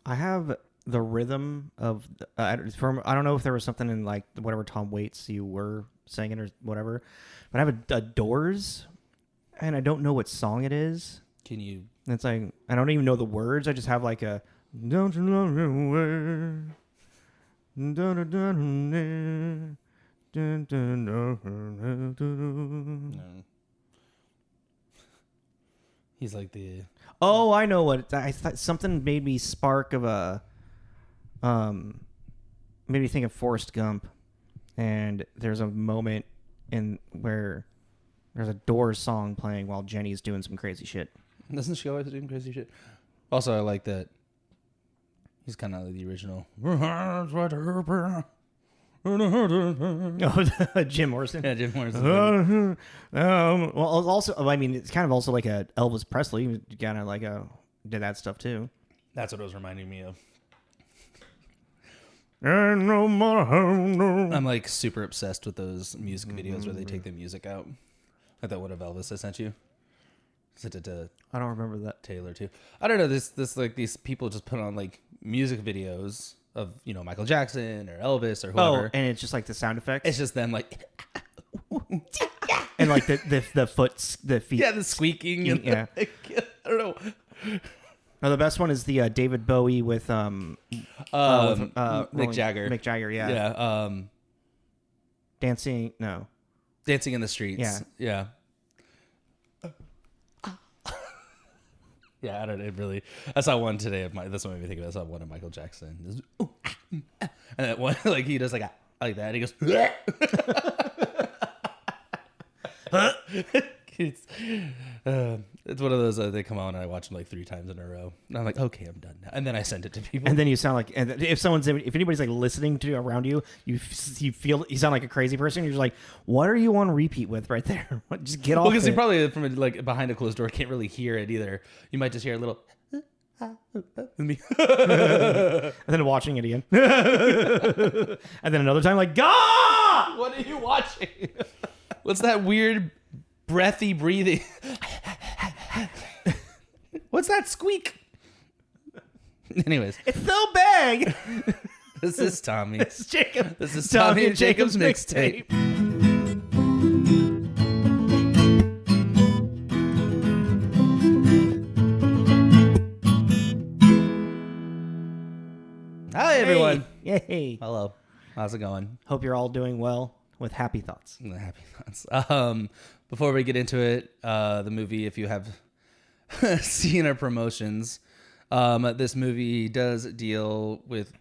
I have the rhythm of I don't know if there was something in like whatever Tom Waits you were singing or whatever, but I have a Doors, and I don't know what song it is. Can you? It's like I don't even know the words. I just have like a don't you love your way. No. He's like the. Oh, I know what I thought. Something made me spark of a made me think of Forrest Gump, and there's a moment in where there's a Doors song playing while Jenny's doing some crazy shit. Doesn't she always do crazy shit? Also, I like that he's kind of like the original. Oh, Jim Morrison. Yeah, Jim Morrison. Well, also, I mean, it's kind of also like a Elvis Presley. Kind of like did that stuff too. That's what it was reminding me of. I'm I'm like super obsessed with those music videos where they take the music out. Like that one of Elvis I sent you. Sent it to I don't remember that. Taylor too. I don't know. This like these people just put on like music videos of Michael Jackson or Elvis or whoever. Oh, and it's just like the sound effects. It's just them like and like the feet. Yeah, the squeaking. And yeah. I don't know. No, the best one is the David Bowie with Mick Jagger. Mick Jagger, yeah. Yeah. Dancing in the Streets. Yeah. Yeah, I don't know. It really. I saw one today of this one made me think of it. I saw one of Michael Jackson. And that one, like he does like that. He goes. It's one of those they come on and I watch them like 3 times in a row. And I'm like, okay, I'm done now. And then I send it to people. And then you sound like, and if anybody's like listening to around you, you sound like a crazy person. You're just like, what are you on repeat with right there? Just get off. Well, because you probably from like behind a closed door can't really hear it either. You might just hear a little. Me. And then watching it again. And then another time, like, God! What are you watching? What's that weird breathy breathing? What's that squeak? Anyways. It's so big! This is Tommy. This is Jacob. This is Tommy and Jacob's mixtape. Hi, everyone. Yay. Hello. How's it going? Hope you're all doing well with happy thoughts. Happy thoughts. Before we get into it, the movie, if you have seen our promotions, this movie does deal with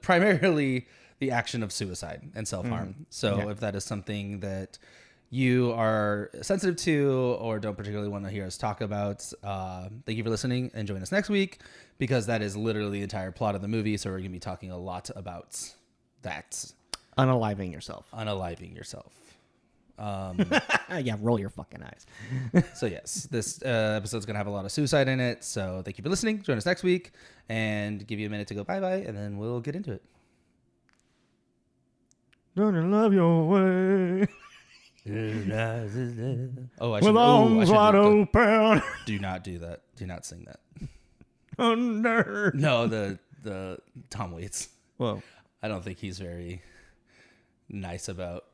primarily the action of suicide and self-harm. So if that is something that you are sensitive to or don't particularly want to hear us talk about, thank you for listening and join us next week, because that is literally the entire plot of the movie. So we're going to be talking a lot about that. Unaliving yourself. Yeah, roll your fucking eyes. So yes, this episode's going to have a lot of suicide in it. So thank you for listening. Join us next week and give you a minute to go bye-bye, and then we'll get into it. Don't you love your way? Oh, I With arms wide open. Do not do that. Do not sing that. Under. No, the Tom Waits. Whoa. I don't think he's very nice about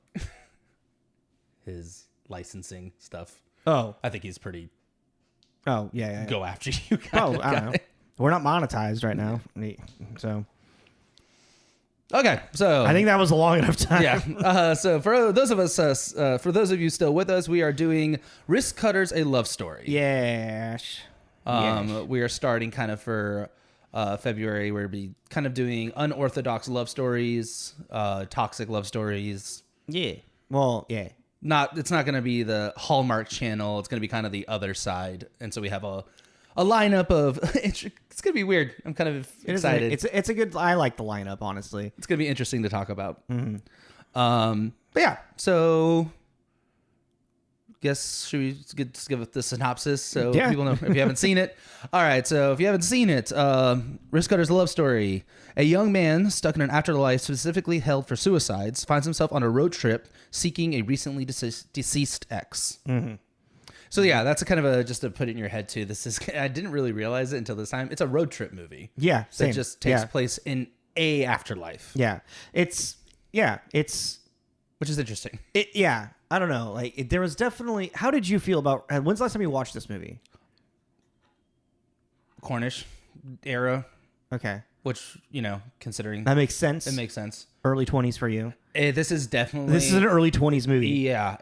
his licensing stuff. Oh. I think he's pretty. Oh, yeah. Go after you. I don't know. We're not monetized right now. So. Okay, so I think that was a long enough time. Yeah. So for those of you still with us, we are doing Wristcutters, a love story. Yes. We are starting kind of for February. We'll be kind of doing unorthodox love stories, toxic love stories. Yeah. Well, yeah. It's not going to be the Hallmark Channel. It's going to be kind of the other side, and so we have a lineup of. It's going to be weird. I'm kind of excited. It's a good. I like the lineup, honestly. It's going to be interesting to talk about. Mm-hmm. But yeah, so guess should we just give it the synopsis so people know if you haven't seen it. All right, so if you haven't seen it, Wristcutters, a love story. A young man stuck in an afterlife specifically held for suicides finds himself on a road trip seeking a recently deceased ex. Mm-hmm. So yeah, that's a kind of just to put it in your head too. This is I didn't really realize it until this time. It's a road trip movie. Yeah, same. That just takes place in a afterlife. Yeah, it's which is interesting. I don't know. Like there was definitely. How did you feel about? When's the last time you watched this movie? Cornish era. Okay. Which, considering that makes sense. It makes sense. Early 20s for you. This is an early 20s movie. Yeah.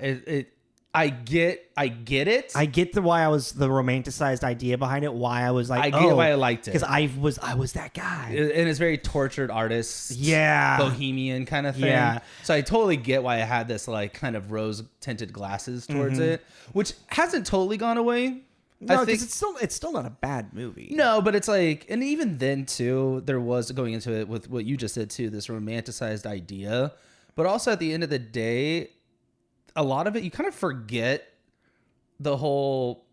I get it. I get why I was the romanticized idea behind it. Why I was like, I get why I liked it. Because I was that guy. And it's very tortured artist. Yeah. Bohemian kind of thing. Yeah. So I totally get why I had this like kind of rose tinted glasses towards it, which hasn't totally gone away. No, because it's still not a bad movie. No, but it's like, and even then too, there was going into it with what you just said too, this romanticized idea. But also at the end of the day, a lot of it you kind of forget the whole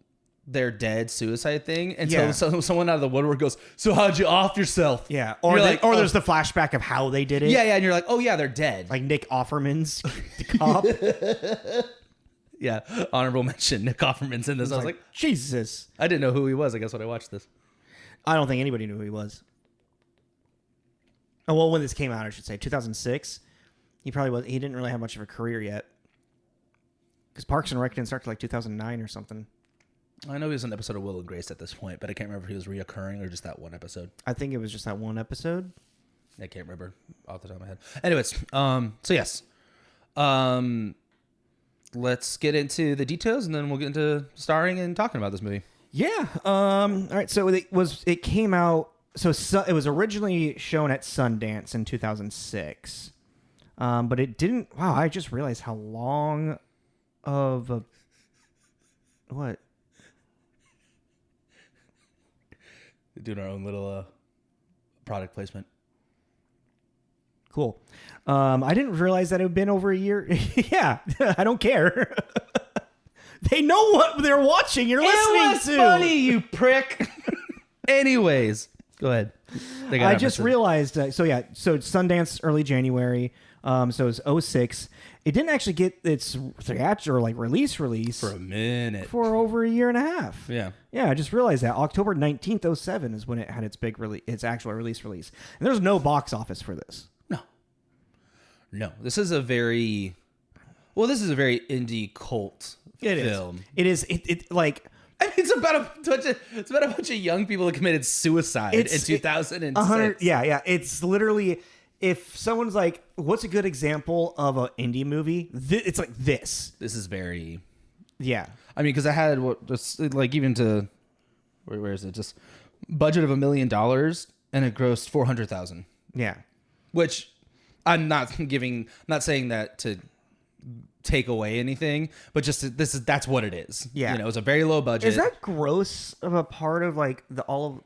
they're dead suicide thing until someone out of the woodwork goes, "So how'd you off yourself?" Yeah, or there's the flashback of how they did it. Yeah, and you're like, "Oh yeah, they're dead." Like Nick Offerman's the cop. Yeah, honorable mention. Nick Offerman's in this. I was like, Jesus. I didn't know who he was, I guess, when I watched this. I don't think anybody knew who he was. Oh, well, when this came out, I should say, 2006. He didn't really have much of a career yet. Because Parks and Rec didn't start till like 2009 or something. I know he was in an episode of Will and Grace at this point, but I can't remember if he was reoccurring or just that one episode. I think it was just that one episode. I can't remember off the top of my head. Anyways, so yes. Let's get into the details, and then we'll get into starring and talking about this movie. Yeah. All right. So it came out. So it was originally shown at Sundance in 2006, but it didn't. Wow! I just realized how long of a what. We're doing our own little product placement. Cool. I didn't realize that it had been over a year. Yeah, I don't care. They know what they're watching. You're listening it was to. Funny, you prick. Anyways, go ahead. I just realized. So Sundance early January. So it was 06. It didn't actually get its theatrical release for a minute, for over a year and a half. Yeah. I just realized that October 19th, 07 is when it had its its actual release. And there's no box office for this. No, this is a very indie cult film. It is. It's about a bunch of young people that committed suicide in 2006. Yeah. It's literally, if someone's like, "What's a good example of an indie movie?" It's like this. This is very. Yeah. I mean, because I had even to where is it? Just budget of $1 million and it grossed 400,000. Yeah. Which. I'm not saying that to take away anything, but just that's what it is. Yeah. It was a very low budget. Is that gross of a part of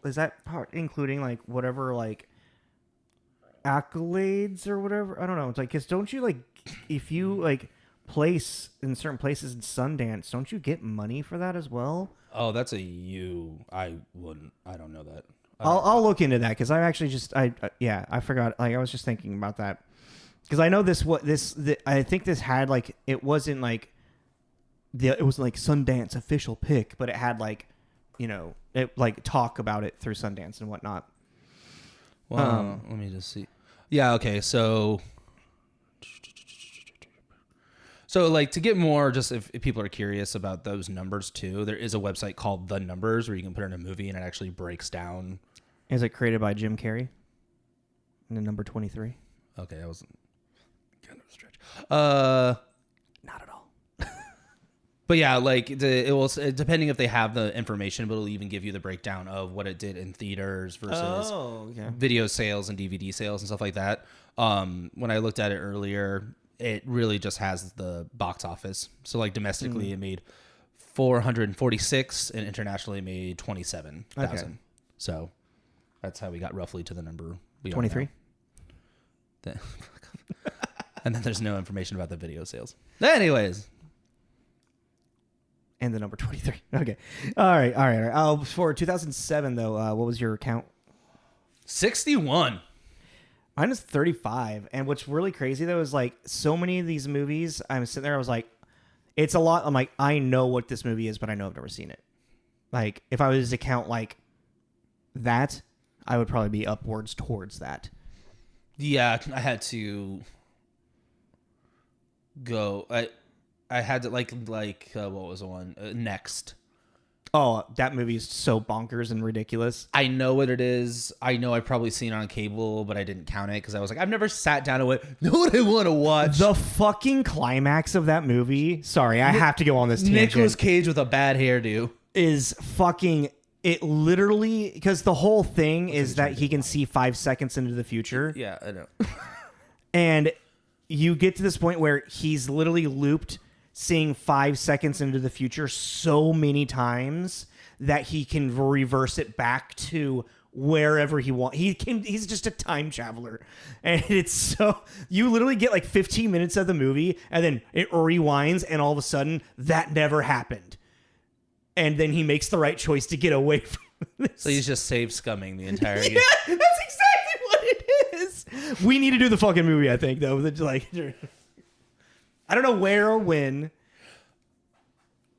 is that part including whatever accolades or whatever? I don't know. It's because don't you if you place in certain places in Sundance, don't you get money for that as well? Oh, that's I don't know that. I'll look into that because I actually I forgot. I was just thinking about that because I know I think this had it wasn't it was Sundance official pick, but it had talk about it through Sundance and whatnot. Well, let me just see. Yeah. Okay. So to get more, just if people are curious about those numbers too, there is a website called The Numbers where you can put in a movie and it actually breaks down. Is it created by Jim Carrey? And the number 23? Okay, I wasn't kind of a stretch. Not at all. But yeah, it will, depending if they have the information, but it'll even give you the breakdown of what it did in theaters versus video sales and DVD sales and stuff like that. When I looked at it earlier, it really just has the box office. So domestically it made 446 and internationally it made 27,000. Okay. So that's how we got roughly to the number. 23. And then there's no information about the video sales. Anyways. And the number 23. Okay. All right. For 2007 though, what was your count? 61. Mine is 35. And what's really crazy, though, is so many of these movies, I'm sitting there, I was like, it's a lot. I'm like, I know what this movie is, but I know I've never seen it. Like, if I was to count like that, I would probably be upwards towards that. Yeah, I had to go. I had to like what was the one? Next. Oh, that movie is so bonkers and ridiculous. I know what it is. I know I've probably seen it on cable, but I didn't count it because I was like, I've never sat down and went, know what I want to watch? The fucking climax of that movie. Sorry, I have to go on this tangent. Nicolas Cage with a bad hairdo. Is fucking... It literally... Because the whole thing is that he can see 5 seconds into the future. Yeah, I know. And you get to this point where he's literally looped seeing 5 seconds into the future so many times that he can reverse it back to wherever he wants. He's just a time traveler. And it's so... You literally get like 15 minutes of the movie and then it rewinds and all of a sudden that never happened. And then he makes the right choice to get away from this. So he's just save scumming the entire game. Yeah, that's exactly what it is. We need to do the fucking movie, I think, though. Like... I don't know where or when.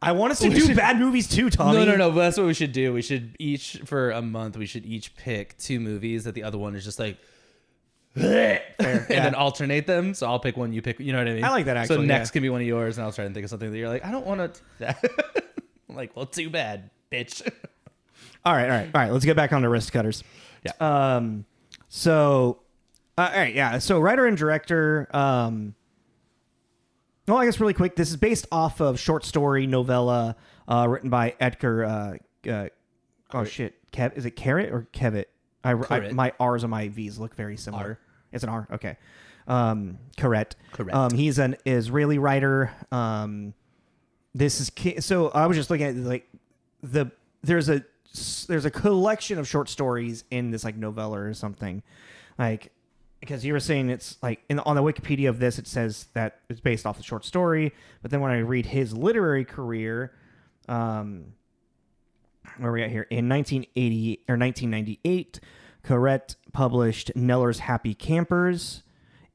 I want us to do bad movies too, Tommy. No. But that's what we should do. We should each, for a month, we should each pick 2 movies that the other one is just like, and then alternate them. So I'll pick one, you pick, you know what I mean? I like that, actually. So next can be one of yours, and I'll try and think of something that you're like, I don't want to do that. I'm like, well, too bad, bitch. All right. Let's get back on to Wristcutters. Yeah. All right, yeah. So writer and director... Well, I guess really quick, this is based off of short story novella written by Etgar. Is it Keret or Keret? My R's and my V's look very similar. R. It's an R. Okay. Keret. Correct. He's an Israeli writer. This is so. I was just looking at like there's a collection of short stories in this like novella or something, like. Because you were saying it's like on the Wikipedia of this, it says that it's based off a short story. But then when I read his literary career, where are we at here? In 1980 or 1998, Keret published Neller's Happy Campers,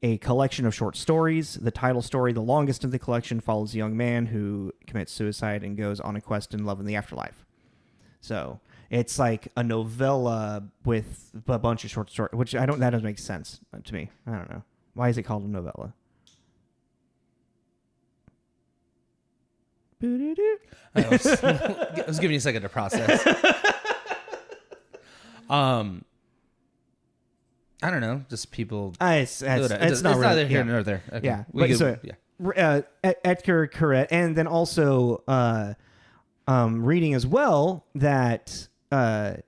a collection of short stories. The title story, the longest of the collection, follows a young man who commits suicide and goes on a quest in love in the afterlife. So it's like a novella with a bunch of short stories, which that doesn't make sense to me. I don't know. Why is it called a novella? I was giving you a second to process. I don't know. Just people. It's not really, neither here nor there. Okay. Yeah. Yeah. Etgar Keret, and then also reading as well that the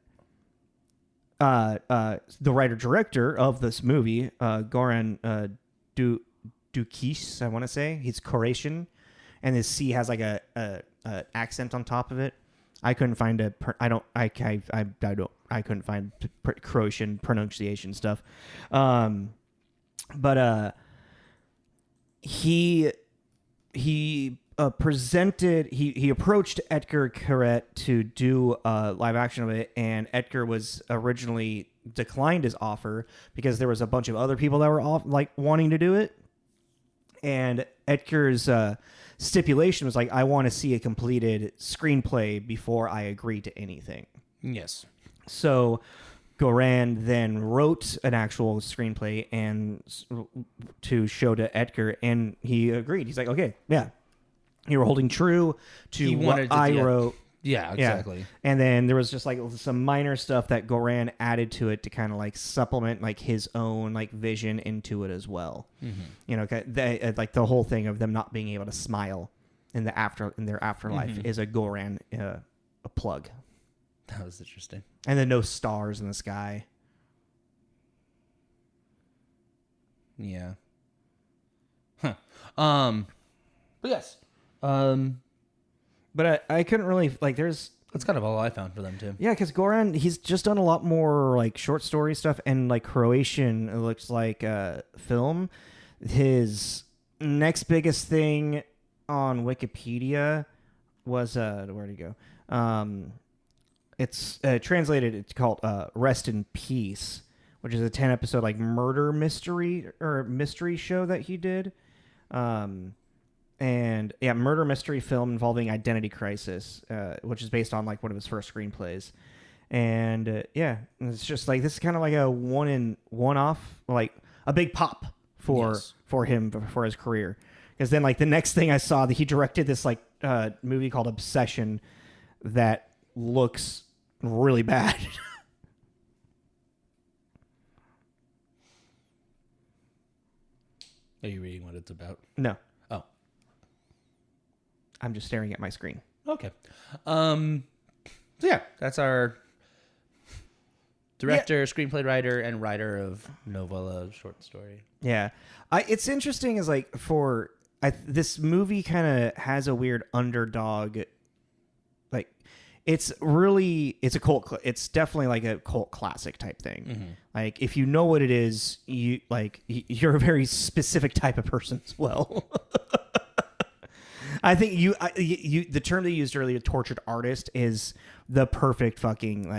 writer-director of this movie, Goran Dukić, I want to say. He's Croatian, and his C has like a accent on top of it. I couldn't find I couldn't find Croatian pronunciation stuff. But he approached Etgar Keret to do a live action of it, and Etgar was originally declined his offer because there was a bunch of other people that were wanting to do it. And Etgar's stipulation was like, I want to see a completed screenplay before I agree to anything. Yes. So Goran then wrote an actual screenplay and to show to Etgar, and he agreed. He's like, okay, yeah. You were holding true to what I wrote. Yeah, exactly. Yeah. And then there was just like some minor stuff that Goran added to it to kind of like supplement like his own like vision into it as well. Mm-hmm. You know, like the whole thing of them not being able to smile in their afterlife mm-hmm. is a Goran a plug. That was interesting. And then no stars in the sky. Yeah. Huh. But yes. But I couldn't really like. That's kind of all I found for them too. Yeah, because Goran, he's just done a lot more like short story stuff and like Croatian. It looks like film. His next biggest thing on Wikipedia was where'd he go? It's translated. It's called Rest in Peace, which is a 10-episode like murder mystery show that he did. and murder mystery film involving identity crisis, which is based on like one of his first screenplays. And it's just like, this is kind of like a one off, like a big pop for him for his career. Because then like the next thing I saw, that he directed this like movie called Obsession that looks really bad. Are you reading what it's about? No. Oh. I'm just staring at my screen. Okay. So yeah, that's our director, screenplay writer, and writer of novella short story. Yeah. It's interesting is like this movie kind of has a weird underdog. Like it's a cult. It's definitely like a cult classic type thing. Mm-hmm. Like if you know what it is, you're a very specific type of person as well. I think the term they used earlier, tortured artist, is the perfect fucking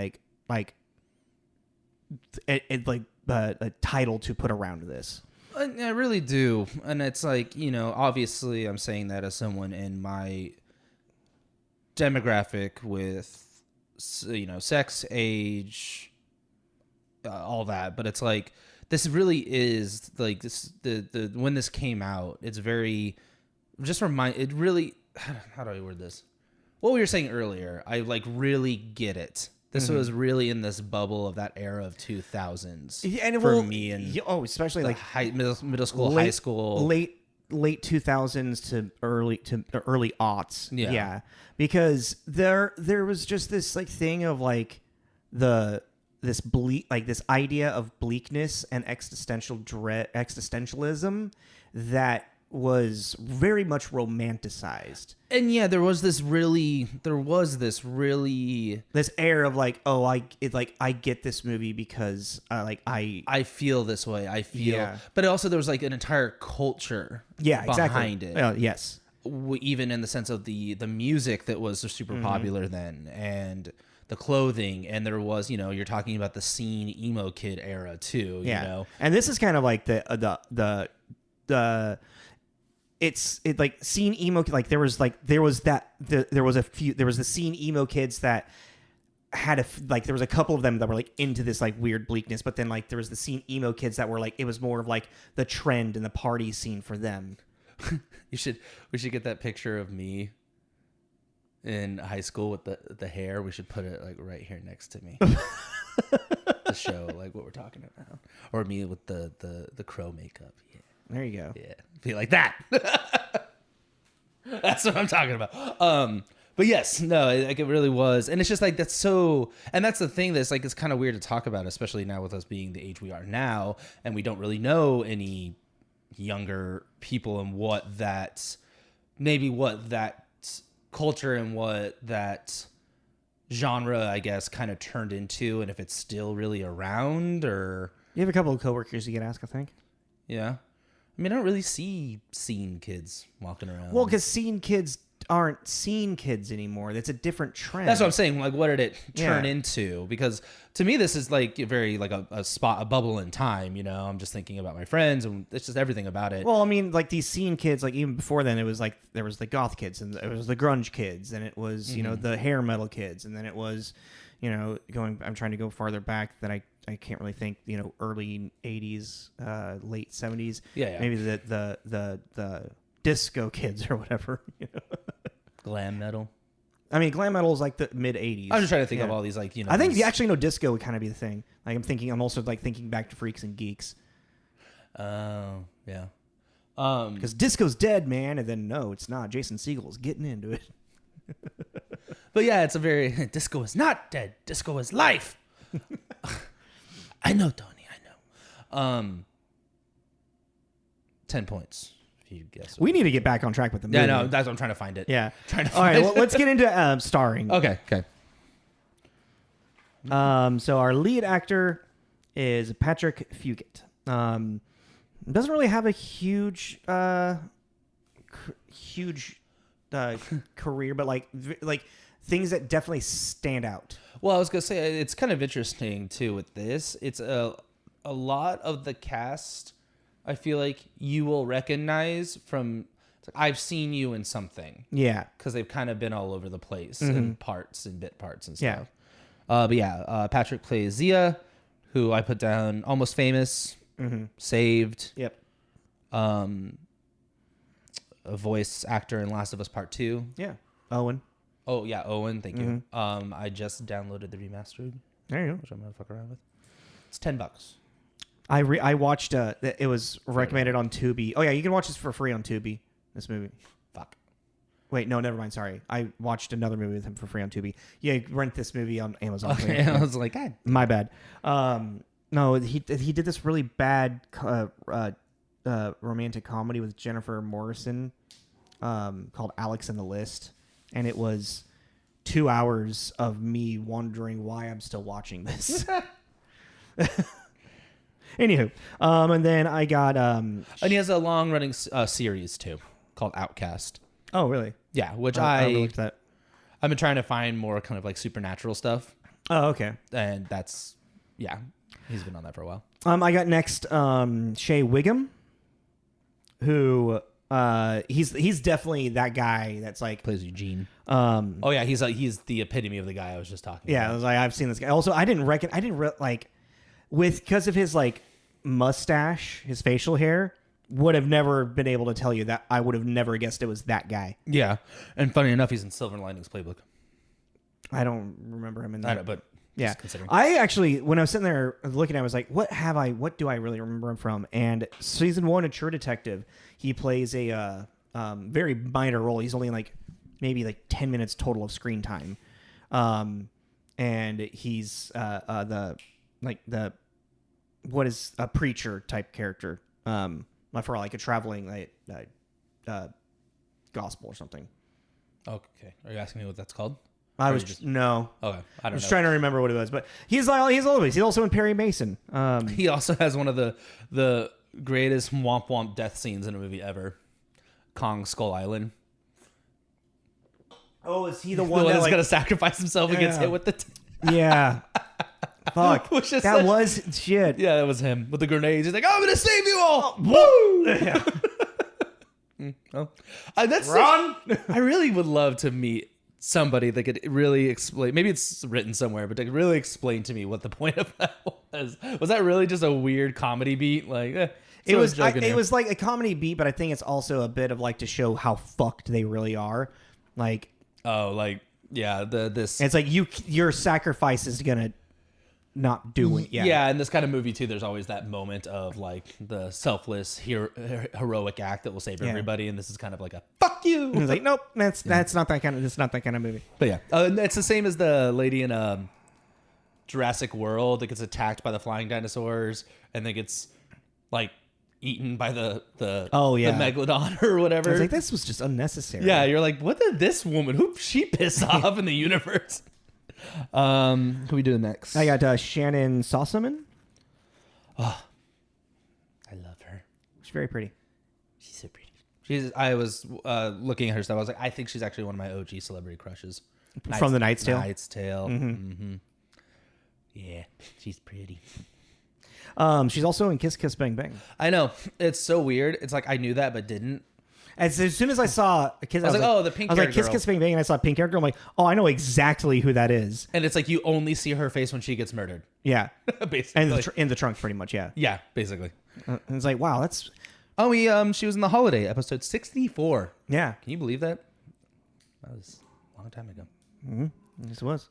a title to put around this. I really do. And it's like, obviously I'm saying that as someone in my demographic with, sex, age, all that. But it's like, this really is like this, the when this came out, it's very, it really, how do I word this? What we were saying earlier, I like really get it. This was really in this bubble of that era of 2000s for me, and especially like middle school, high school, late 2000s to early aughts. Yeah, because there was just this like thing of like this idea of bleakness and existentialism that was very much romanticized. And there was this air of like, I get this movie because I feel this way. I feel, but also there was like an entire culture behind it. Yes. Even in the sense of the music that was super popular then, and the clothing, and there was, you're talking about the scene emo kid era too, And this is kind of like the like scene emo, like there was the scene emo kids that had there was a couple of them that were like into this like weird bleakness, but then like there was the scene emo kids that were like, it was more of like the trend and the party scene for them. We should get that picture of me in high school with the hair. We should put it like right here next to me to show like what we're talking about, or me with the crow makeup. Yeah. There you go. Yeah, be like that. That's what I'm talking about. But yes, no, like it really was, and it's just like that's so, and that's the thing that's like it's kind of weird to talk about, especially now with us being the age we are now, and we don't really know any younger people and what that culture and what that genre, I guess, kind of turned into, and if it's still really around, or you have a couple of coworkers you can ask, I think. Yeah. I mean, I don't really see scene kids walking around. Well, because scene kids aren't scene kids anymore. That's a different trend. That's what I'm saying. Like, what did it turn into? Because to me, this is like very like a bubble in time. I'm just thinking about my friends, and it's just everything about it. Well, I mean, like these scene kids, like even before then, it was like there was the goth kids, and it was the grunge kids, and it was the hair metal kids, and then it was I'm trying to go farther back that I can't really think, early 80s, late 70s. Yeah. Maybe the disco kids or whatever. Glam metal. I mean, glam metal is like the mid 80s. I'm just trying to think of all these like, I think disco would kind of be the thing. Like I'm also like thinking back to Freaks and Geeks. Oh, yeah. Because disco's dead, man, and then no, it's not. Jason Segel's getting into it. But yeah, it's a very disco is not dead. Disco is life. I know, Tony. I know. 10 points. If you guess. We need to get back on track with the movie. Yeah, no, that's what I'm trying to find it. Yeah. Trying to All right, well, let's get into starring. Okay. So our lead actor is Patrick Fugit. Doesn't really have a huge career, but like things that definitely stand out. Well, I was gonna say it's kind of interesting too with this. It's a lot of the cast I feel like you will recognize from It's like, I've seen you in something. Yeah. Because they've kind of been all over the place Mm-hmm. in parts and bit parts and stuff. Patrick plays Zia, who I put down almost famous, saved. Yep. A voice actor in Last of Us Part 2. Yeah. Owen. Oh, yeah, Owen. Thank you. I just downloaded the remastered, There you go. which I'm going to fuck around with. It's $10. I watched, it was recommended on Tubi. Oh, yeah, you can watch this for free on Tubi, this movie. Fuck. Wait, no, never mind. Sorry. I watched another movie with him for free on Tubi. Yeah, rent this movie on Amazon. Okay, I was like, God. My bad. No, he did this really bad romantic comedy with Jennifer Morrison called Alex and the List. And it was 2 hours of me wondering why I'm still watching this. Anywho, and then I got... and he has a long-running series, too, called Outcast. Oh, really? Yeah, which I looked that. I've been trying to find more kind of like supernatural stuff. Oh, okay. And that's, yeah, he's been on that for a while. I got next Shea Whigham, who he's definitely that guy that's like Plays Eugene. Oh yeah, he's the epitome of the guy I was just talking yeah, about. I was like, I've seen this guy. Also, because of his like mustache, his facial hair, would have never been able to tell you that. I would have never guessed it was that guy. Yeah, and funny enough, he's in Silver Linings Playbook. I don't remember him in that. I know, but yeah, just considering. I actually, when I was sitting there looking, I was like, what do I really remember him from? And season 1 of True Detective, he plays a very minor role. He's only like maybe like 10 minutes total of screen time. And he's what is a preacher type character, for like a traveling gospel or something. Okay, are you asking me what that's called? I Or was you just- no. Okay, I I don't was know. trying to remember what it was, but he's always. He's also in Perry Mason. He also has one of the greatest womp womp death scenes in a movie ever. Kong Skull Island. Oh, is he the The one one that that's like, gonna sacrifice himself and gets Yeah. hit with the. yeah. Fuck. Which is That such- was shit. Yeah, that was him with the grenades. He's like, "I'm gonna save you all!" Woo! Yeah. Oh. That's Run! I really would love to meet somebody that could really explain. Maybe it's written somewhere, but they could really explain to me what the point of that was. Was that really just a weird comedy beat? Like It was like a comedy beat, but I think it's also a bit of like to show how fucked they really are. Like, this. it's like your sacrifice is gonna not do it. Yeah, in this kind of movie too, there's always that moment of like the selfless heroic act that will save everybody, and this is kind of like a fuck you. And it's like, nope, that's not that kind of. It's not that kind of movie. But yeah, it's the same as the lady in Jurassic World that gets attacked by the flying dinosaurs and then gets like eaten by the megalodon or whatever. I was like, this was just unnecessary. Yeah, you're like, what did this woman? Who she piss off in the universe? Who we doing next? I got Shannyn Sossamon. Oh, I love her. She's very pretty. She's so pretty. I was looking at her stuff. I was like, I think she's actually one of my OG celebrity crushes. From The Knight's Tale? Knight's Tale. Mm-hmm. Yeah, she's pretty. She's also in Kiss Kiss Bang Bang. I know. It's so weird. It's like I knew that but didn't. As soon as I saw Kiss, I was like, oh, the pink I was hair like, Kiss girl. Kiss Bang Bang, and I saw Pink Hair Girl. I'm like, oh, I know exactly who that is. And it's like you only see her face when she gets murdered. Yeah. Basically. And in the trunk, pretty much, yeah. Yeah, basically. And it's like, wow, that's... Oh, she was in The Holiday, episode 64. Yeah. Can you believe that? That was a long time ago. Mm-hmm. Yes, it was.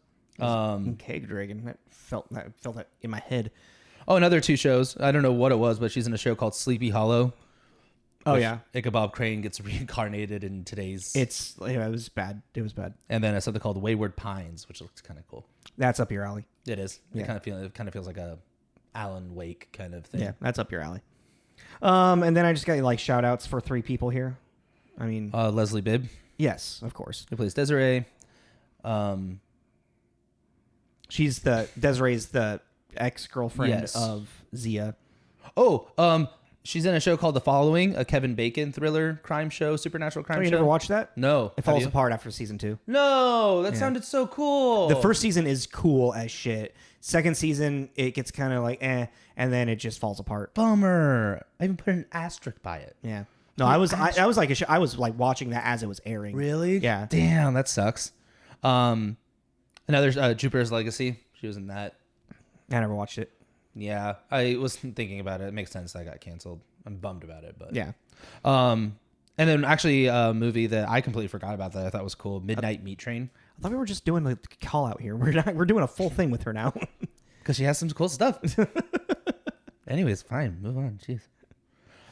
Keg Dragon. That felt that in my head. Oh, another 2 shows. I don't know what it was, but she's in a show called Sleepy Hollow. Oh, yeah. Ichabod Crane gets reincarnated in today's... It was bad. It was bad. And then something called Wayward Pines, which looks kind of cool. That's up your alley. It is. Yeah. It kind of feels like a Alan Wake kind of thing. Yeah, that's up your alley. And then I just got like shout outs for 3 people here. I mean... Leslie Bibb. Yes, of course. Who plays Desiree. She's Desiree's the ex-girlfriend Yes. of Zia. Oh, she's in a show called The Following, a Kevin Bacon thriller crime show, supernatural crime Oh, show. you never watched that? No. It Have falls you? apart after season 2. No, that sounded so cool. The first season is cool as shit. Second season, it gets kind of like and then it just falls apart. Bummer. I even put an asterisk by it. Yeah. No, I was like watching that as it was airing. Really? Yeah. Damn, that sucks. Another Jupiter's Legacy. She was in that. I never watched it. Yeah, I was thinking about it. It makes sense that got canceled. I'm bummed about it, but Yeah. And then actually a movie that I completely forgot about that I thought was cool, Midnight Meat Train. I thought we were just doing the call out here. We're doing a full thing with her now. Because she has some cool stuff. Anyways, fine. Move on. Jeez.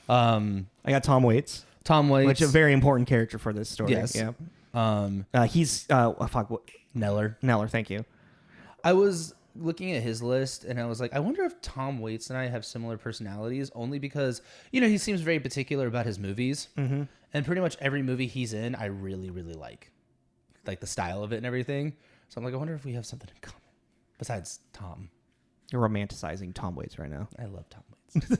I got Tom Waits. Tom Waits. Which is a very important character for this story. Yes. Yeah. He's Neller, thank you. I was looking at his list and I was like, I wonder if Tom Waits and I have similar personalities, only because, he seems very particular about his movies. Mm-hmm. And pretty much every movie he's in, I really, really like the style of it and everything. So I'm like, I wonder if we have something in common besides Tom. You're romanticizing Tom Waits right now. I love Tom Waits.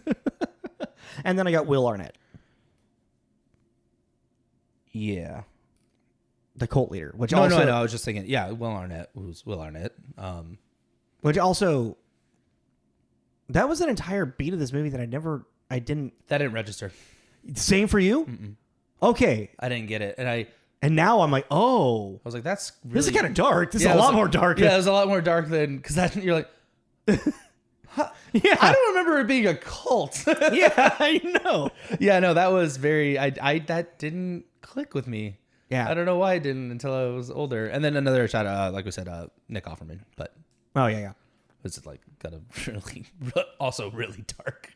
And then I got Will Arnett. Yeah. The cult leader. Which No, I was just thinking, yeah, Will Arnett. Who's Will Arnett? Which also, that was an entire beat of this movie that I didn't. That didn't register. Same for you? Mm-mm. Okay. I didn't get it. And now I'm like, oh. I was like, that's really... This is kind of dark. This is a lot more dark. Yeah, it was a lot more dark than... Because you're like... Huh, yeah. I don't remember it being a cult. Yeah, I know. Yeah, no, that was very... that didn't click with me. Yeah. I don't know why it didn't until I was older. And then another shot, like we said, Nick Offerman. But... Oh, yeah. It's got a really... Also really dark.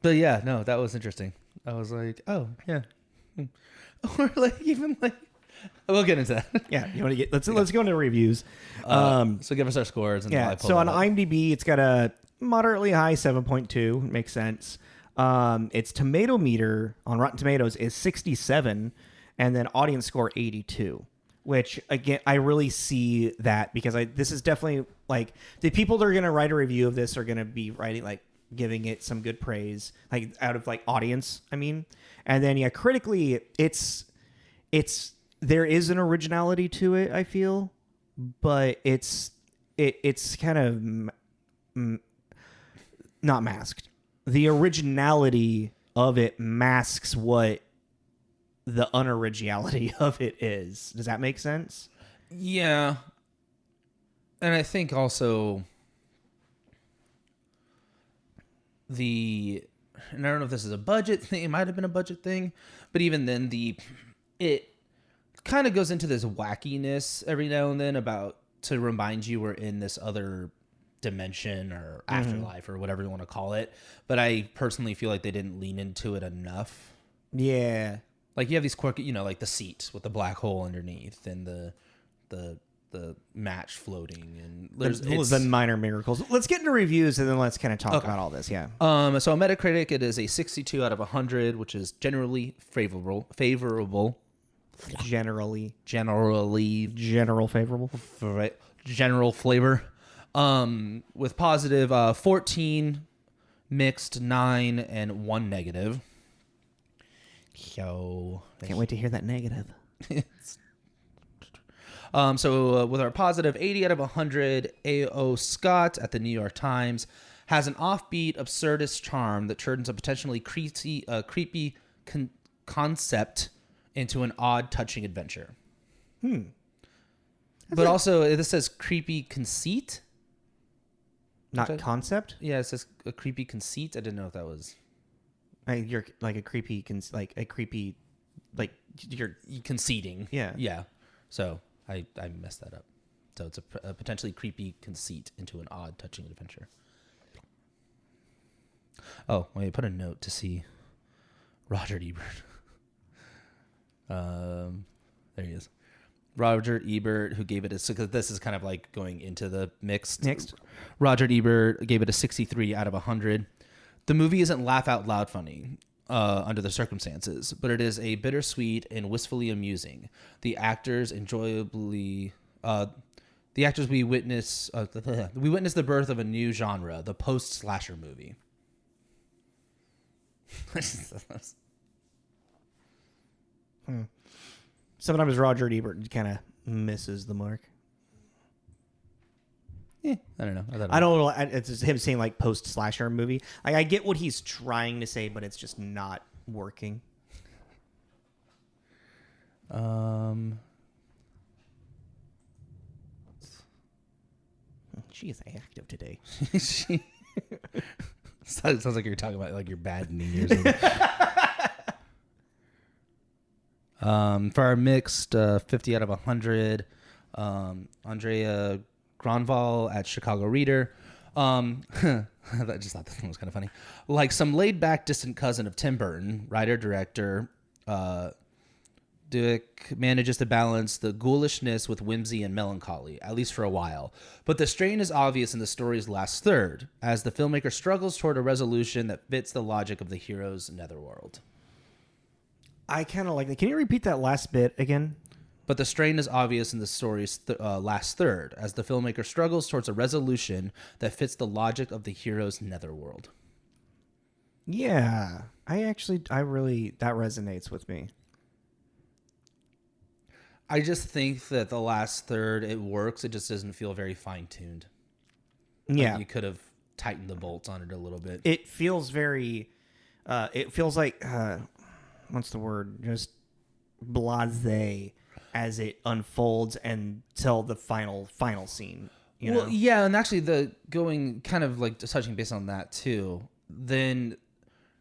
But yeah, no, that was interesting. I was like, oh yeah, or we'll get into that. Yeah, you want to get let's go into reviews. So give us our scores. And yeah, so on IMDb, it's got a moderately high 7.2. Makes sense. Its tomato meter on Rotten Tomatoes is 67, and then audience score 82. Which again, I really see that because this is definitely like the people that are gonna write a review of this are gonna be writing giving it some good praise, out of audience. I mean, and then critically, it's there is an originality to it. I feel, but it's kind of not masked. The originality of it masks what the unoriginality of it is. Does that make sense? Yeah, and I think also. And I don't know if this is a budget thing. It might have been a budget thing, but even then, it kind of goes into this wackiness every now and then to remind you we're in this other dimension or afterlife or whatever you want to call it. But I personally feel like they didn't lean into it enough. Yeah, you have these quirky, like the seat with the black hole underneath and the match floating, and there's the minor miracles. Let's get into reviews and then let's kind of talk about all this. Yeah. So on Metacritic, it is a 62 out of 100, which is generally favorable. General favorable. Right. General flavor. With positive 14, mixed 9, and 1 negative. So can't wait to hear that negative. So with our positive 80 out of 100, A.O. Scott at the New York Times has an offbeat, absurdist charm that turns a potentially creepy concept into an odd, touching adventure. But also, this says creepy conceit. Not concept? Yeah, it says a creepy conceit. I didn't know if that was... You're a creepy... you're conceiting. Yeah. Yeah. So... I messed that up. So it's a potentially creepy conceit into an odd, touching adventure. Oh, wait, put a note to see Roger Ebert. There he is. Roger Ebert, who gave it because this is kind of going into the mixed. Next. Roger Ebert gave it a 63 out of 100. The movie isn't laugh out loud funny. Under the circumstances, but it is a bittersweet and wistfully amusing. The actors we witness the birth of a new genre, the post-slasher movie. Sometimes Roger Ebert kind of misses the mark. I don't know. I don't know. It's just him saying like post slasher movie. Like, I get what he's trying to say, but it's just not working. She is active today. Sounds like you're talking about like your bad knee or something. For our mixed 50 out of 100, Andrea Gronval at Chicago Reader. I just thought this one was kind of funny. Like some laid-back distant cousin of Tim Burton, writer-director, Dukić manages to balance the ghoulishness with whimsy and melancholy, at least for a while. But the strain is obvious in the story's last third, as the filmmaker struggles toward a resolution that fits the logic of the hero's netherworld. I kind of like that. Can you repeat that last bit again? But the strain is obvious in the story's last third, as the filmmaker struggles towards a resolution that fits the logic of the hero's netherworld. Yeah, I really, that resonates with me. I just think that the last third, it works. It just doesn't feel very fine-tuned. Yeah. Like you could have tightened the bolts on it a little bit. It feels very, it feels like, what's the word? Just blasé as it unfolds until the final scene. You know? Yeah, and actually the going kind of like touching base on that too, then...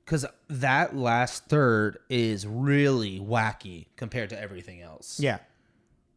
Because that last third is really wacky compared to everything else. Yeah.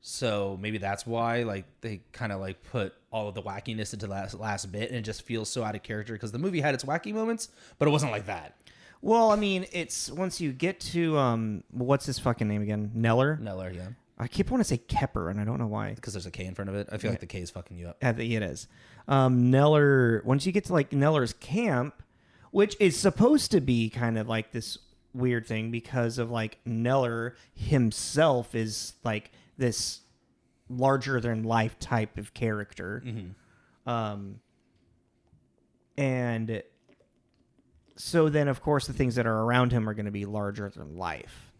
So maybe that's why like they kind of like put all of the wackiness into that last bit, and it just feels so out of character because the movie had its wacky moments, but it wasn't like that. Well, I mean, it's once you get to what's his fucking name again? Neller, yeah. I keep wanting to say Kepper, and I don't know why. Because there's a K in front of it. I feel like the K is fucking you up. It is. Neller. Once you get to like Neller's camp, which is supposed to be kind of like this weird thing because of like Neller himself is like this larger than life type of character. Mm-hmm. And so then of course the things that are around him are going to be larger than life.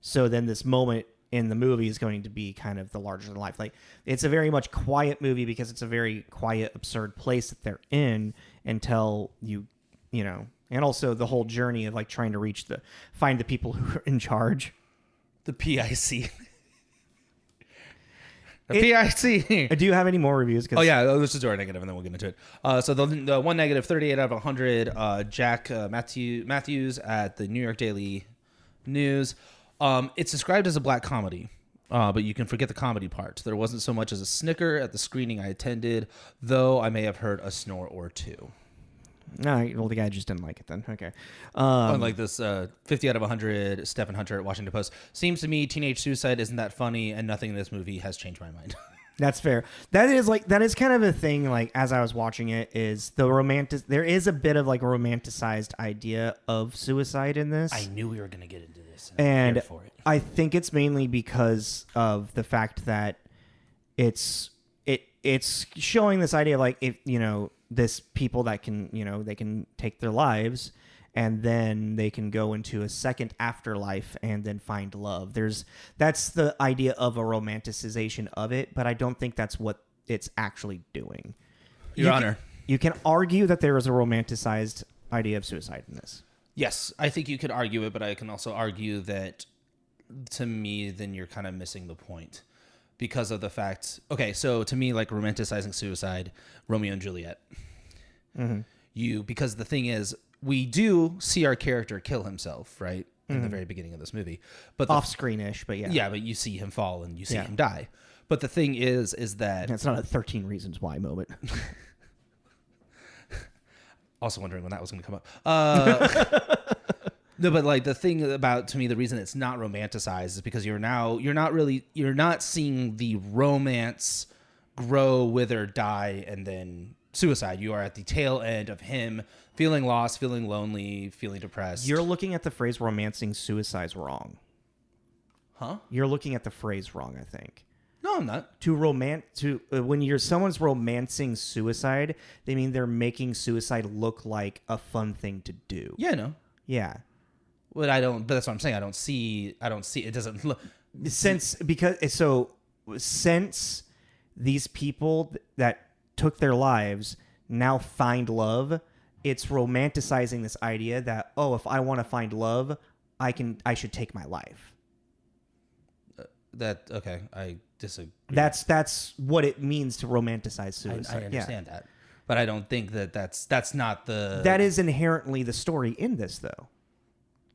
So then this moment in the movie is going to be kind of the larger than life. Like it's a very much quiet movie because it's a very quiet, absurd place that they're in until you know, and also the whole journey of like trying to find the people who are in charge. The PIC. PIC. Do you have any more reviews? Oh yeah, let's just do our negative and then we'll get into it. So the one negative, 38 out of 100, Jack Matthews at the New York Daily News. It's described as a black comedy, but you can forget the comedy part. There wasn't so much as a snicker at the screening I attended, though I may have heard a snore or two. No, well, the guy just didn't like it then. Okay. Unlike this 50 out of 100, Stephen Hunter at Washington Post. Seems to me teenage suicide isn't that funny, and nothing in this movie has changed my mind. That's fair. That is kind of a thing, like, as I was watching it, is there is a bit of, like, a romanticized idea of suicide in this. I knew we were going to get into this. And I'm here for it. I think it's mainly because of the fact that it's showing this idea of, like, if, you know, this people that can, you know, they can take their lives and then they can go into a second afterlife and then find love. That's the idea of a romanticization of it, but I don't think that's what it's actually doing. Your Honor. You can argue that there is a romanticized idea of suicide in this. Yes, I think you could argue it, but I can also argue that, to me, then you're kind of missing the point. Because of the fact, okay, so to me, like romanticizing suicide, Romeo and Juliet. Mm-hmm. Because the thing is, we do see our character kill himself, right, in the very beginning of this movie, but off-screenish, but yeah, but you see him fall and you see him die. But the thing is that it's not a 13 Reasons Why moment. Also wondering when that was going to come up. No, but like the thing about, to me, the reason it's not romanticized is because you're not seeing the romance grow, wither, die, and then suicide. You are at the tail end of him feeling lost, feeling lonely, feeling depressed. You're looking at the phrase romancing suicide's wrong. Huh? You're looking at the phrase wrong, I think. No, I'm not. When someone's romancing suicide, they mean they're making suicide look like a fun thing to do. Yeah, no. Yeah. But that's what I'm saying. I don't see it doesn't look since these people that took their lives now find love. It's romanticizing this idea that, oh, if I want to find love, I should take my life. I disagree. That's what it means to romanticize suicide. I understand that, but I don't think that's not the. That is inherently the story in this, though.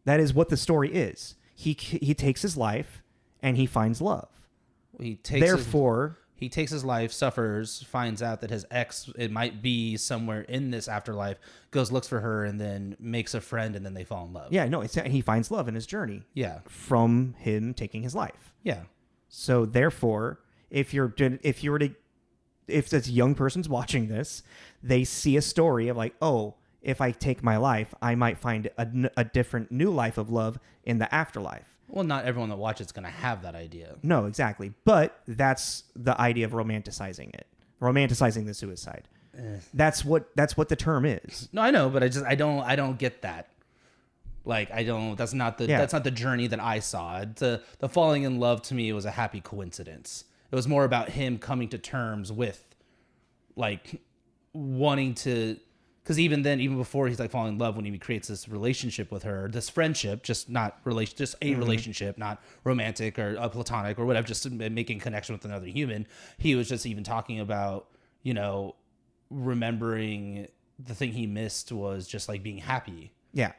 That is what the story is. He takes his life and he finds love. He takes his life, suffers, finds out that his ex, it might be somewhere in this afterlife, goes, looks for her, and then makes a friend, and then they fall in love. Yeah, no, he finds love in his journey. Yeah. From him taking his life. Yeah. So therefore, if this young person's watching this, they see a story of like, oh, if I take my life, I might find a different new life of love in the afterlife. Well, not everyone that watches is going to have that idea. No, exactly. But that's the idea of romanticizing it. Romanticizing the suicide. That's what the term is. No, I know, but I don't get that. Like, that's not the journey that I saw. The falling in love to me was a happy coincidence. It was more about him coming to terms with like wanting to. Because even before he's like falling in love, when he creates this relationship with her, this friendship, just a relationship, not romantic or platonic or whatever, just making connection with another human. He was just even talking about, remembering the thing he missed was just like being happy. Yeah.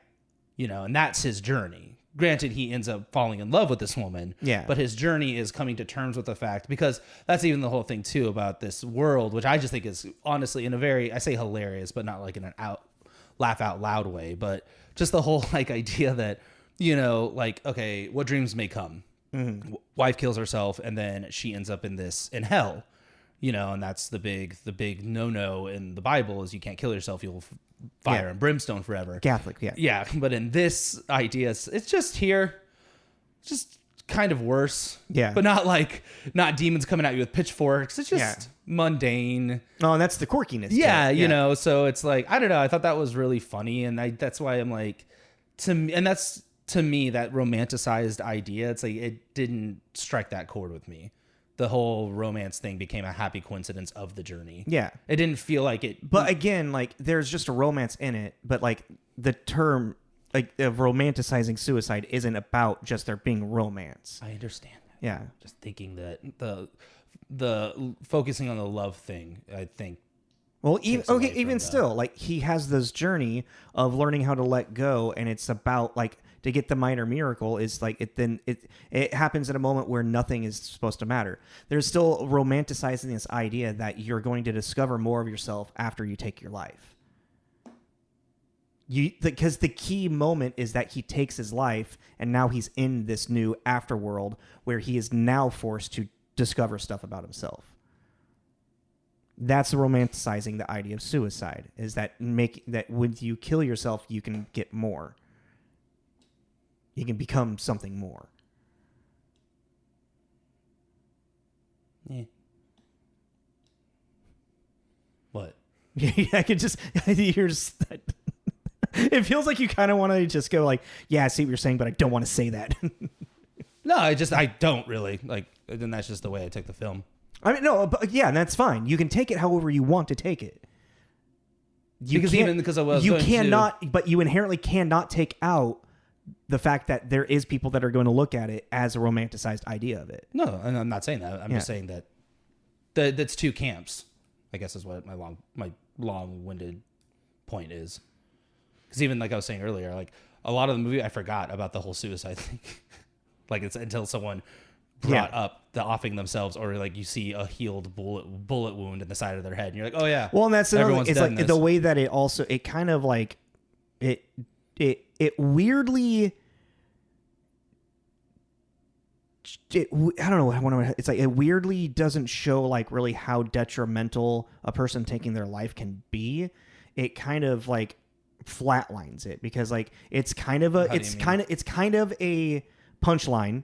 And that's his journey. Granted, he ends up falling in love with this woman. Yeah. But his journey is coming to terms with the fact, because that's even the whole thing too about this world, which I just think is honestly in a very, I say hilarious, but not like in an laugh out loud way, but just the whole like idea that, like, okay, what dreams may come. Mm-hmm. Wife kills herself and then she ends up in hell, and that's the big no in the Bible is you can't kill yourself. You'll fire and brimstone forever. Catholic, yeah. Yeah, but in this idea, it's just here, just kind of worse. Yeah. But not demons coming at you with pitchforks. It's just mundane. Oh, and that's the quirkiness. Yeah, so it's like, I don't know. I thought that was really funny. And that's why I'm like, to me, that romanticized idea, it's like, it didn't strike that chord with me. The whole romance thing became a happy coincidence of the journey. Yeah. It didn't feel like it. But again, like there's just a romance in it, but like the term like of romanticizing suicide isn't about just there being romance. I understand that. Yeah. Just thinking that the focusing on the love thing, I think. Well, even still, like he has this journey of learning how to let go, and it's about like to get the minor miracle is like it happens at a moment where nothing is supposed to matter. There's still romanticizing this idea that you're going to discover more of yourself after you take your life. Because the key moment is that he takes his life and now he's in this new afterworld where he is now forced to discover stuff about himself. That's romanticizing the idea of suicide, is that when you kill yourself, you can get more. You can become something more. Yeah. What? I could just hear it feels like you kind of want to just go like, yeah, I see what you're saying, but I don't want to say that. No, I don't really like. Then that's just the way I took the film. I mean, no, but yeah, and that's fine. You can take it however you want to take it. You inherently cannot take out the fact that there is people that are going to look at it as a romanticized idea of it. No, and I'm not saying that. I'm just saying that that's two camps, I guess is what my long-winded point is. Because even like I was saying earlier, like a lot of the movie, I forgot about the whole suicide thing. Like it's until someone brought up the offing themselves, or like you see a healed bullet wound in the side of their head, and you're like, oh yeah. Well, and that's it's like the way that it kind of like it weirdly. I don't know. It's like it weirdly doesn't show like really how detrimental a person taking their life can be. It kind of like flatlines it because like it's kind of a punchline,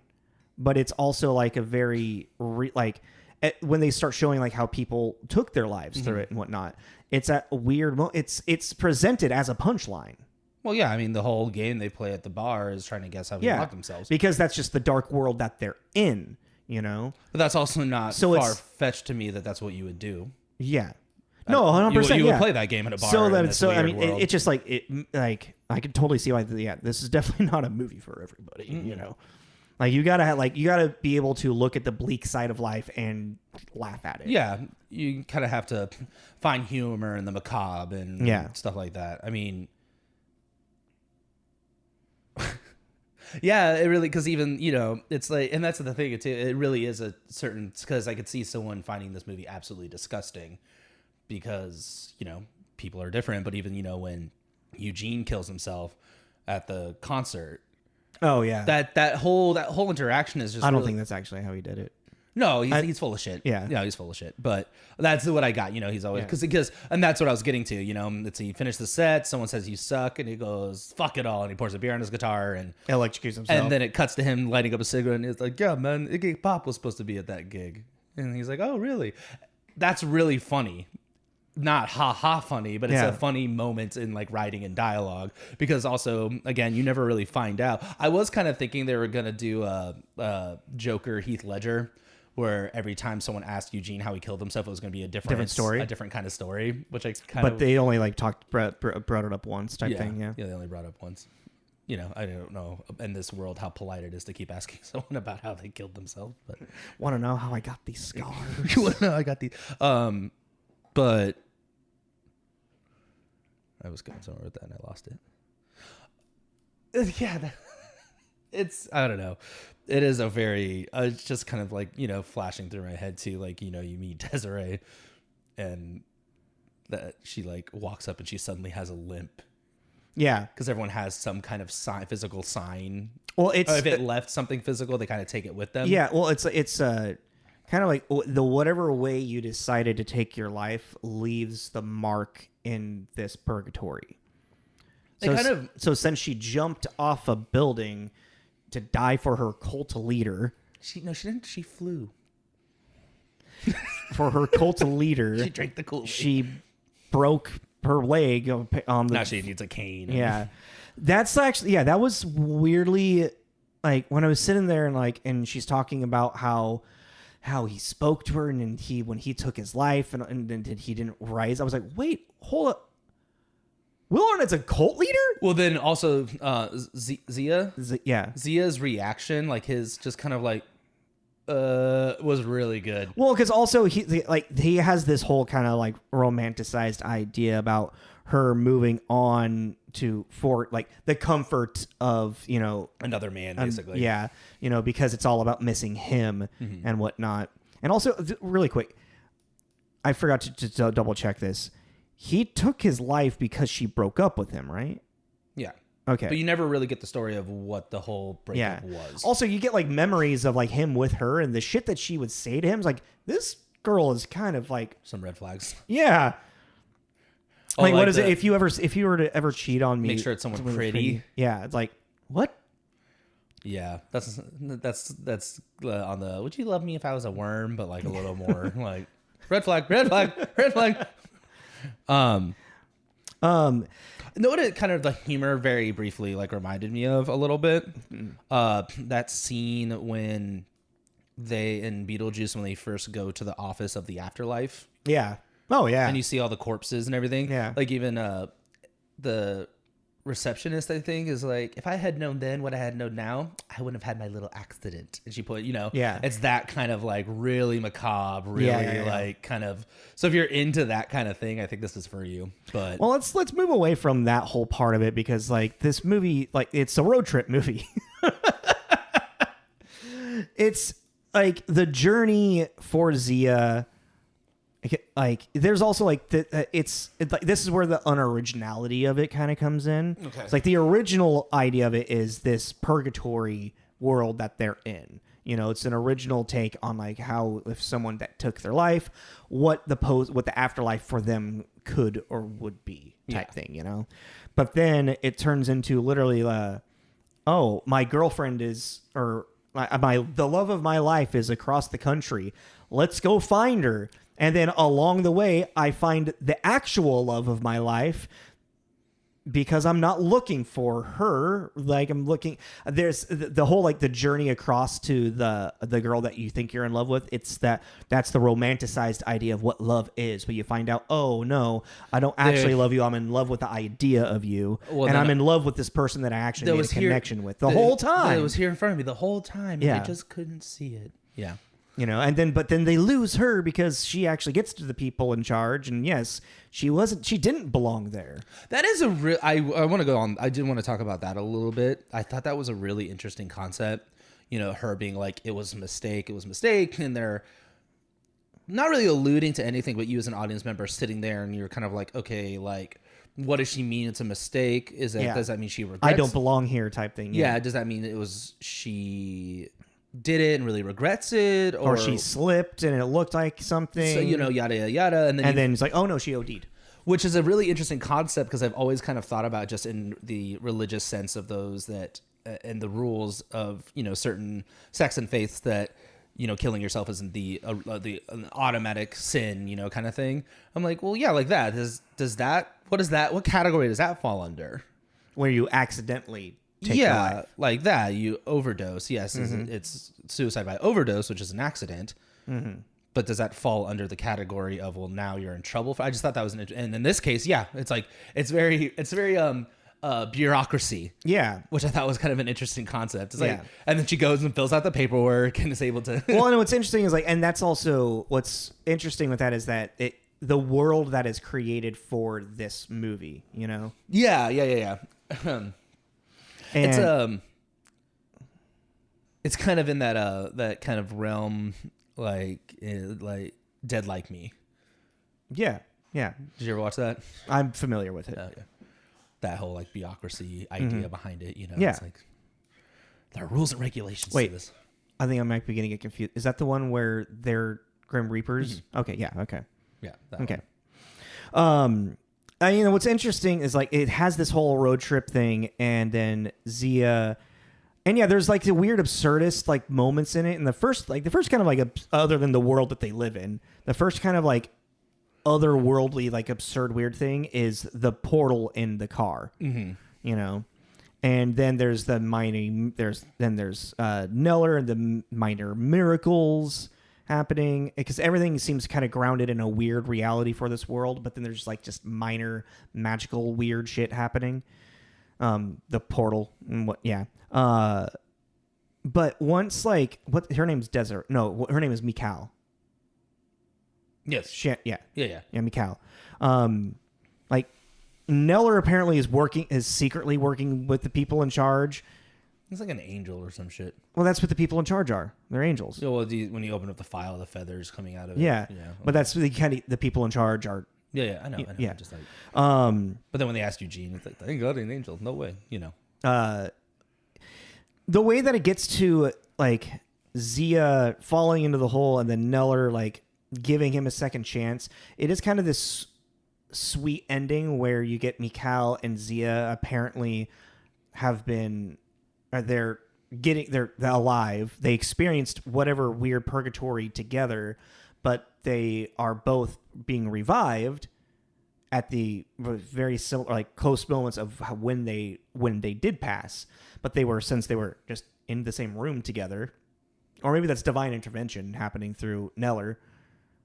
but it's also like a very when they start showing like how people took their lives through it and whatnot. It's a weird. It's presented as a punchline. Well, yeah, I mean, the whole game they play at the bar is trying to guess how they lock themselves. Because that's just the dark world that they're in, you know? But that's also not far-fetched to me that that's what you would do. Yeah. No, 100%. You yeah. would play that game in a bar. So in that this so I weird mean, world. it's just like I could totally see why. Yeah, this is definitely not a movie for everybody. You know, like you gotta be able to look at the bleak side of life and laugh at it. Yeah, you kind of have to find humor in the macabre and stuff like that. I mean, yeah, it really, because even, it's like, and that's the thing too, it really is a certain, because I could see someone finding this movie absolutely disgusting because, people are different. But even, when Eugene kills himself at the concert. Oh yeah. That whole interaction is just, I don't think that's actually how he did it. No, he's full of shit. Yeah. Yeah, he's full of shit. But that's what I got. He's always, because, and that's what I was getting to, he finished the set, someone says you suck, and he goes, fuck it all. And he pours a beer on his guitar and electrocutes himself. And then it cuts to him lighting up a cigarette, and it's like, yeah, man, Iggy Pop was supposed to be at that gig. And he's like, oh, really? That's really funny. Not ha funny, but it's a funny moment in like writing and dialogue, because also, again, you never really find out. I was kind of thinking they were going to do a Joker Heath Ledger, where every time someone asked Eugene how he killed himself, it was going to be a different story, a different kind of story, which I kind of. But they only like brought it up once type thing. Yeah, they only brought it up once. I don't know in this world how polite it is to keep asking someone about how they killed themselves. But want to know how I got these scars? You want to know how I got these? But I was going somewhere with that and I lost it. Yeah, it's, I don't know. It is a very, it's just kind of like, flashing through my head too. Like, you meet Desiree and that she like walks up and she suddenly has a limp. Yeah. Because everyone has some kind of physical sign. Well, it's, if it left something physical, they kind of take it with them. Yeah. Well, it's kind of like the whatever way you decided to take your life leaves the mark in this purgatory. So since she jumped off a building to die for her cult leader. She didn't. She flew. For her cult leader. She drank the Kool-Aid. She broke her leg on the. Now she needs a cane. Yeah. That's actually, that was weirdly, like, when I was sitting there and she's talking about how he spoke to her and when he took his life and then he didn't rise. I was like, wait, hold up. Will Arnett's a cult leader? Well, then also Zia. Zia's reaction, like his just kind of like, was really good. Well, because also he has this whole kind of like romanticized idea about her moving on for like the comfort of another man, basically. Because it's all about missing him and whatnot. And also, really quick, I forgot to double check this. He took his life because she broke up with him, right? Yeah. Okay. But you never really get the story of what the whole breakup was. Also, you get like memories of like him with her and the shit that she would say to him. It's like, this girl is kind of like some red flags. Yeah. Like what is it? If you were to ever cheat on me, make sure it's someone pretty. Yeah. It's like, what? Yeah. That's on the, would you love me if I was a worm? But like a little more like red flag. Know what it kind of the humor very briefly like reminded me of a little bit? That scene when they in Beetlejuice, when they first go to the office of the afterlife. Yeah. Oh yeah. And you see all the corpses and everything. Yeah. Like even the receptionist, I think, is like, if I had known then what I had known now, I wouldn't have had my little accident. And she put, it's that kind of like really macabre, really like kind of. So if you're into that kind of thing, I think this is for you. But well, let's move away from that whole part of it, because like this movie, like it's a road trip movie. It's like the journey for Zia. Like there's also like it's like this is where the unoriginality of it kind of comes in. Okay. It's like the original idea of it is this purgatory world that they're in. It's an original take on like how if someone that took their life, what the afterlife for them could or would be type thing. But then it turns into literally, my girlfriend is the love of my life is across the country. Let's go find her. And then along the way, I find the actual love of my life because I'm not looking for her. Like I'm looking, there's the whole like the journey across to the girl that you think you're in love with. It's that's the romanticized idea of what love is. But you find out, oh no, I don't actually love you. I'm in love with the idea of you, and I'm in love with this person that I actually made a connection with the whole time. It was here in front of me the whole time. Yeah, I just couldn't see it. Yeah. You know, but then they lose her because she actually gets to the people in charge. And yes, she didn't belong there. That is I want to go on. I did want to talk about that a little bit. I thought that was a really interesting concept. You know, her being like, it was a mistake. And they're not really alluding to anything, but you as an audience member sitting there and you're kind of like, okay, like, what does she mean? It's a mistake. Does that mean she regrets? I don't belong here type thing. Yeah. Does that mean it was she did it and really regrets it, or she slipped and it looked like something, so, you know, yada yada yada, and then it's like, oh no, she OD'd, which is a really interesting concept because I've always kind of thought about just in the religious sense of those that and the rules of, you know, certain sects and faiths that, you know, killing yourself isn't the an automatic sin, you know, kind of thing. I'm like, well, yeah, like that. What category does that fall under? Where you accidentally take your life. Like that. You overdose. Yes, it's suicide by overdose, which is an accident. Mm-hmm. But does that fall under the category of, well, now you're in trouble? I just thought that was and in this case, yeah, it's like it's very bureaucracy. Yeah, which I thought was kind of an interesting concept. It's like, and then she goes and fills out the paperwork and is able to. Well, and what's interesting is like, and that's also what's interesting with that is that the world that is created for this movie, you know. Yeah. And it's kind of in that kind of realm, like Dead Like Me. Yeah. Did you ever watch that? I'm familiar with it. Oh, yeah. That whole like bureaucracy idea behind it, you know. Yeah. It's like there are rules and regulations to this. I think I might be getting it confused. Is that the one where they're Grim Reapers? Mm-hmm. Okay. Yeah. Okay. Yeah. Okay. You know, what's interesting is like it has this whole road trip thing, and then Zia, and yeah, there's like the weird absurdist like moments in it. And the first kind of like other than the world that they live in, the first kind of like otherworldly like absurd weird thing is the portal in the car. Mm-hmm. You know, and then there's the mining. There's Neller and the minor miracles happening, because everything seems kind of grounded in a weird reality for this world, but then there's like just minor magical weird shit happening. The portal and but once like her name's Desert. No, her name is Mikal. Yes. Yeah, Mikal. Like Neller apparently is secretly working with the people in charge. It's like an angel or some shit. Well, that's what the people in charge are. They're angels. Yeah, well, when you open up the file, the feathers coming out of it. Yeah. But that's the kind of the people in charge are. Yeah, I know. Yeah. Just like, but then when they asked Eugene, it's like, thank God, an angel. No way, you know. The way that it gets to like Zia falling into the hole and then Neller like giving him a second chance, it is kind of this sweet ending where you get Mikal and Zia apparently have been. They're alive. They experienced whatever weird purgatory together, but they are both being revived at the very similar, like close moments of when they did pass. But since they were just in the same room together, or maybe that's divine intervention happening through Neller.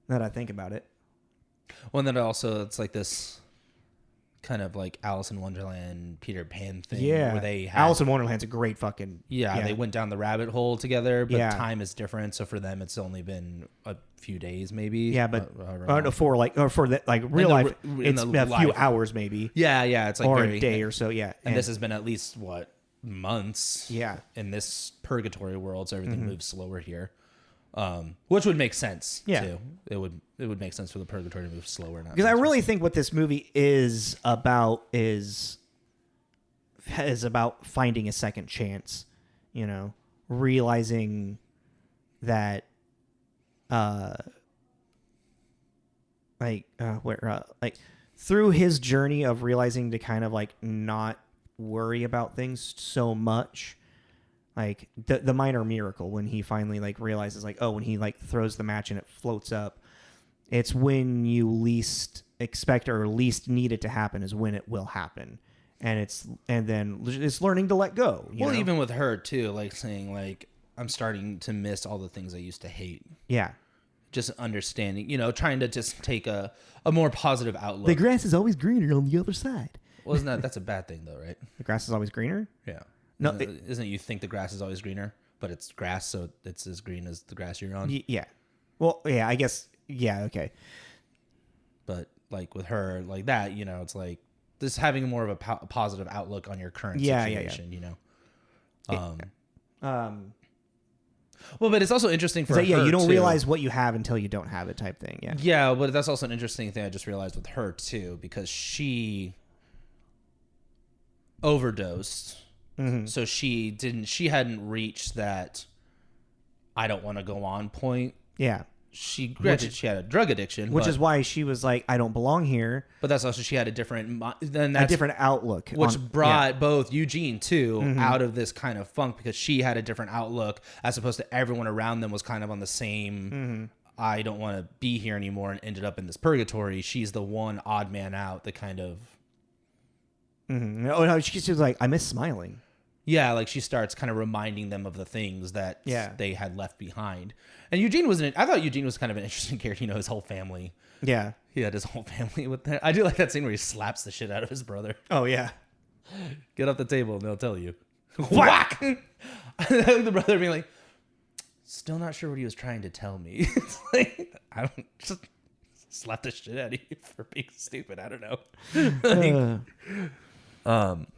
Now that I think about it. Well, and then also it's like this kind of like Alice in Wonderland, Peter Pan thing. Yeah. Where they Alice in Wonderland's a great fucking... Yeah, they went down the rabbit hole together, but time is different. So for them, it's only been a few days, maybe. Yeah, but for real life, it's a few hours, maybe. Yeah, it's like or a day or so. Yeah, and this has been at least months. Yeah, in this purgatory world, so everything moves slower here. Which would make sense too. It would make sense for the purgatory to move slower. Because I really think what this movie is about is about finding a second chance. You know, realizing that, through his journey of realizing to kind of like not worry about things so much. Like the minor miracle when he finally like realizes like, oh, when he like throws the match and it floats up, it's when you least expect or least need it to happen is when it will happen. and then it's learning to let go. Well, even with her too, like saying like I'm starting to miss all the things I used to hate. Yeah. Just understanding, trying to just take a more positive outlook. The grass is always greener on the other side. Well, that's a bad thing though, right? The grass is always greener? Yeah. No, isn't it you think the grass is always greener, but it's grass, so it's as green as the grass you're on? Yeah. Well, yeah, I guess. Yeah. Okay. But like with her, like that, it's like this having more of a positive outlook on your current situation, Well, but it's also interesting for her, you don't too. realize what you have until you don't have it type thing. Yeah. Yeah, but that's also an interesting thing I just realized with her too, because she overdosed. Mm-hmm. So she hadn't reached that I don't want to go on point. Yeah. She had a drug addiction, which is why she was like, I don't belong here. But that's also she had a different outlook, which brought both Eugene too out of this kind of funk, because she had a different outlook as opposed to everyone around them was kind of on the same. I don't want to be here anymore, and ended up in this purgatory. She's the one odd man out. The kind of. Oh no, she was like, I miss smiling. Yeah, like she starts kind of reminding them of the things that they had left behind. And I thought Eugene was kind of an interesting character, his whole family. Yeah. He had his whole family with him. I do like that scene where he slaps the shit out of his brother. Oh, yeah. Get off the table and they'll tell you. Whack! The brother being like, still not sure what he was trying to tell me. It's like, I don't just slap the shit out of you for being stupid. I don't know.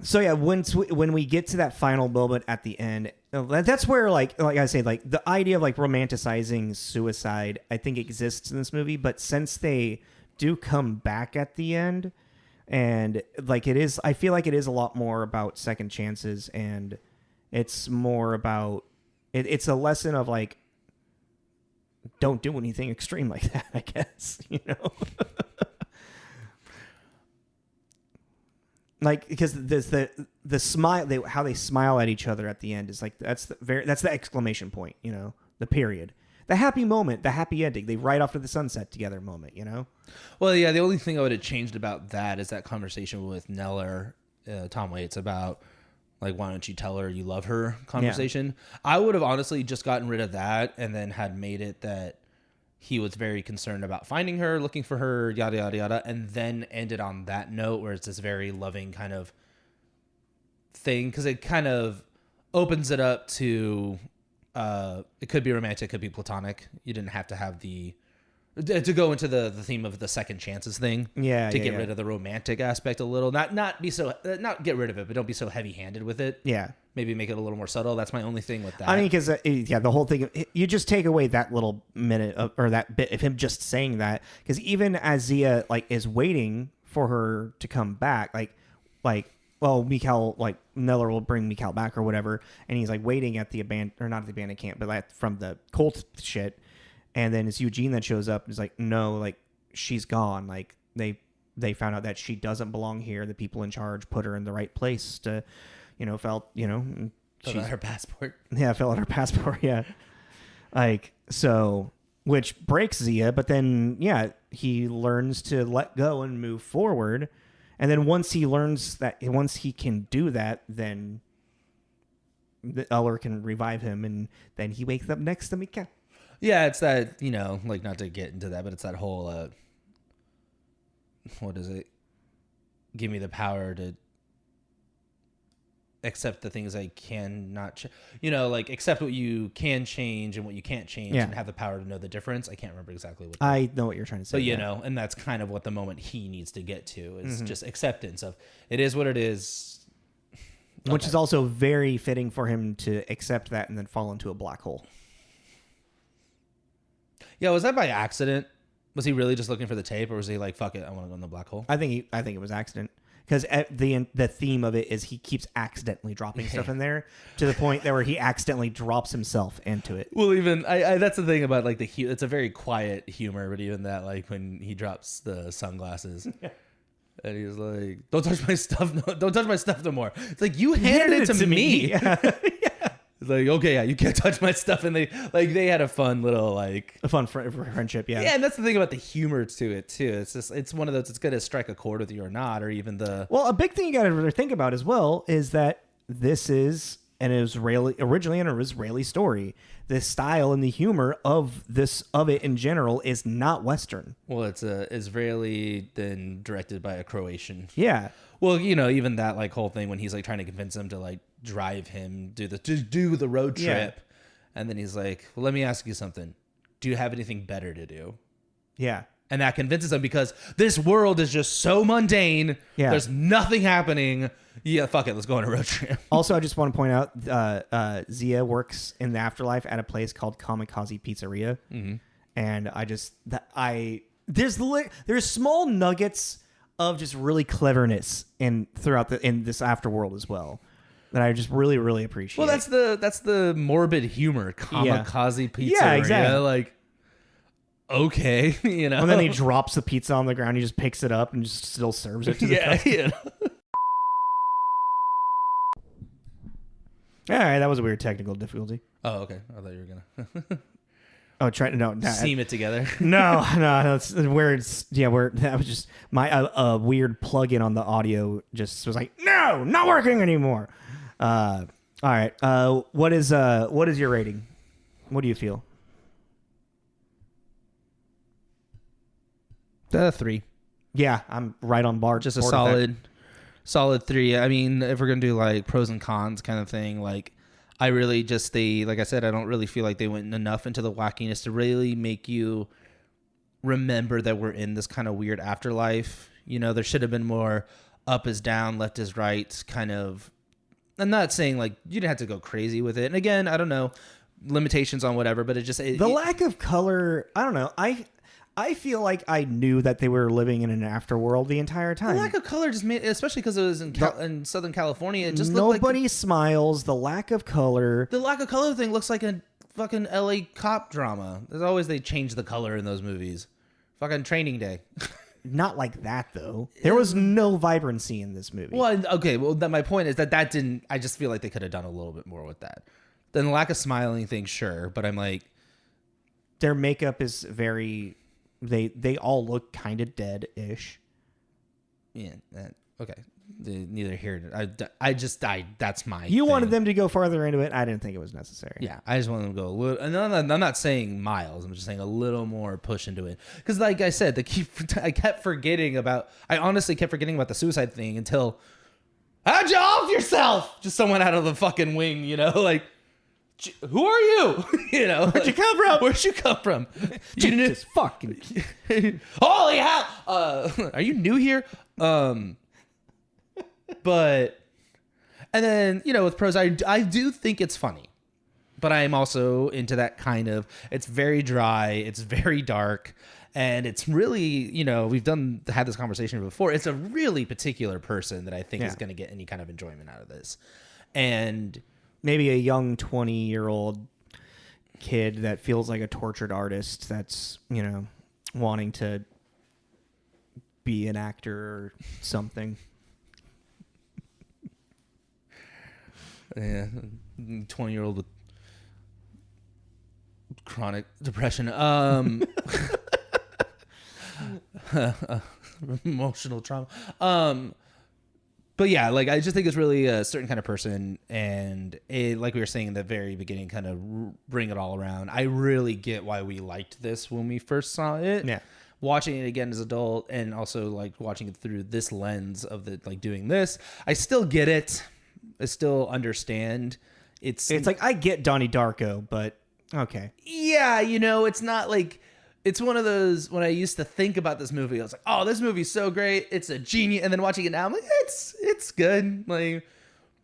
So yeah, when we get to that final moment at the end, that's where like I say, like the idea of like romanticizing suicide, I think exists in this movie, but since they do come back at the end, and like I feel like it is a lot more about second chances, and it's more about it's a lesson of like, don't do anything extreme like that, I guess, Like, because the smile, how they smile at each other at the end is like, that's the exclamation point, the period, the happy moment, the happy ending, they ride off to the sunset together moment, Well, yeah, the only thing I would have changed about that is that conversation with Neller, Tom Waits, about like, why don't you tell her you love her conversation. Yeah. I would have honestly just gotten rid of that and then had made it that he was very concerned about finding her, looking for her, yada, yada, yada, and then ended on that note where it's this very loving kind of thing, because it kind of opens it up to, it could be romantic, it could be platonic. You didn't have to have to go into the theme of the second chances thing. To get rid of the romantic aspect a little. Not get rid of it, but don't be so heavy-handed with it. Yeah. Maybe make it a little more subtle. That's my only thing with that. I mean, because the whole thing, you just take away that little minute or that bit of him just saying that, because even as Zia like is waiting for her to come back, well, Mikhail, like Neller will bring Mikhail back or whatever, and he's like waiting at the not at the abandoned camp, but like from the cult shit, and then it's Eugene that shows up and is like, no, like she's gone, like they found out that she doesn't belong here. The people in charge put her in the right place to. Fill out her passport. Yeah, fill out her passport, yeah. Like, so, which breaks Zia, but then, he learns to let go and move forward. And then once he can do that, then the Eller can revive him, and then he wakes up next to Mika. Yeah, it's that, like, not to get into that, but it's that whole, what is it? Give me the power to accept the things I cannot, like accept what you can change and what you can't change, and have the power to know the difference. I can't remember exactly what. I know what you're trying to say. But and that's kind of what the moment he needs to get to is just acceptance of it is what it is. Which is also very fitting for him to accept that and then fall into a black hole. Yeah, was that by accident? Was he really just looking for the tape, or was he like, fuck it, I want to go in the black hole? I think it was accident. Because the theme of it is he keeps accidentally dropping stuff in there to the point where he accidentally drops himself into it. Well, even I that's the thing about like it's a very quiet humor, but even that, like when he drops the sunglasses and he's like, "Don't touch my stuff, no, don't touch my stuff no more." It's like, you handed it to me. Yeah. It's like, okay, yeah, you can't touch my stuff. And they had a fun little friendship. Yeah. Yeah. And that's the thing about the humor to it too. It's one of those, it's going to strike a chord with you or not, or even well, a big thing you got to really think about as well is that this is originally an Israeli story. The style and the humor of it in general is not Western. Well, it's Israeli, then directed by a Croatian. Yeah. Well, even that like whole thing when he's like trying to convince him to like drive him do the road trip, and then he's like, "Well, let me ask you something. Do you have anything better to do?" Yeah. And that convinces him because this world is just so mundane. Yeah. There's nothing happening. Yeah, fuck it. Let's go on a road trip. Also, I just want to point out, Zia works in the afterlife at a place called Kamikaze Pizzeria, and there's small nuggets of just really cleverness in this afterworld as well that I just really, really appreciate. Well, that's the morbid humor. Kamikaze Pizzeria. Yeah, exactly. Like, okay, And then he drops the pizza on the ground. He just picks it up and just still serves it to the customer. All right, that was a weird technical difficulty. Oh, okay. I thought you were gonna. Seam it together. No, that's where that was just my weird plug-in on the audio just was like, no, not working anymore. All right. What is your rating? What do you feel? 3. Yeah, I'm right on bar. Just a solid 3. I mean, if we're gonna do like pros and cons kind of thing, like I really just like I said, I don't really feel like they went enough into the wackiness to really make you remember that we're in this kind of weird afterlife. There should have been more up is down, left is right kind of. I'm not saying like you didn't have to go crazy with it. And again, I don't know, limitations on whatever, but the lack of color. I don't know. I feel like I knew that they were living in an afterworld the entire time. The lack of color just made, especially because it was in Southern California, it just looked nobody smiles. The lack of color. The lack of color thing looks like a fucking LA cop drama. There's always they change the color in those movies. Fucking Training Day. Not like that though. There was no vibrancy in this movie. Well, okay. Well, my point is that didn't. I just feel like they could have done a little bit more with that. Then the lack of smiling thing, sure, but I'm like, their makeup is very. They all look kind of dead-ish. Yeah. Okay. Neither here. I just died. That's my. You wanted them to go farther into it. I didn't think it was necessary. Yeah, I just wanted them to go a little. And I'm not saying miles. I'm just saying a little more push into it. Because, like I said, I kept forgetting about. I honestly kept forgetting about the suicide thing until. How'd you off yourself? Just someone out of the fucking wing, like. Who are you? Where'd you come from? Where'd you come from? Jesus fucking. Holy hell! Are you new here? But, and then with pros, I do think it's funny, but I am also into that kind of. It's very dry. It's very dark, and it's really we've had this conversation before. It's a really particular person that I think is going to get any kind of enjoyment out of this, and. Maybe a young 20-year-old kid that feels like a tortured artist that's, wanting to be an actor or something. Yeah, 20-year-old with chronic depression. Emotional trauma. But yeah, like I just think it's really a certain kind of person, and like we were saying in the very beginning, kind of bring it all around. I really get why we liked this when we first saw it. Yeah, watching it again as an adult, and also like watching it through this lens of doing this, I still get it. I still understand. It's like I get Donnie Darko, but okay. Yeah, it's not like. It's one of those, when I used to think about this movie, I was like, oh, this movie's so great. It's a genius. And then watching it now, I'm like, it's good. Like,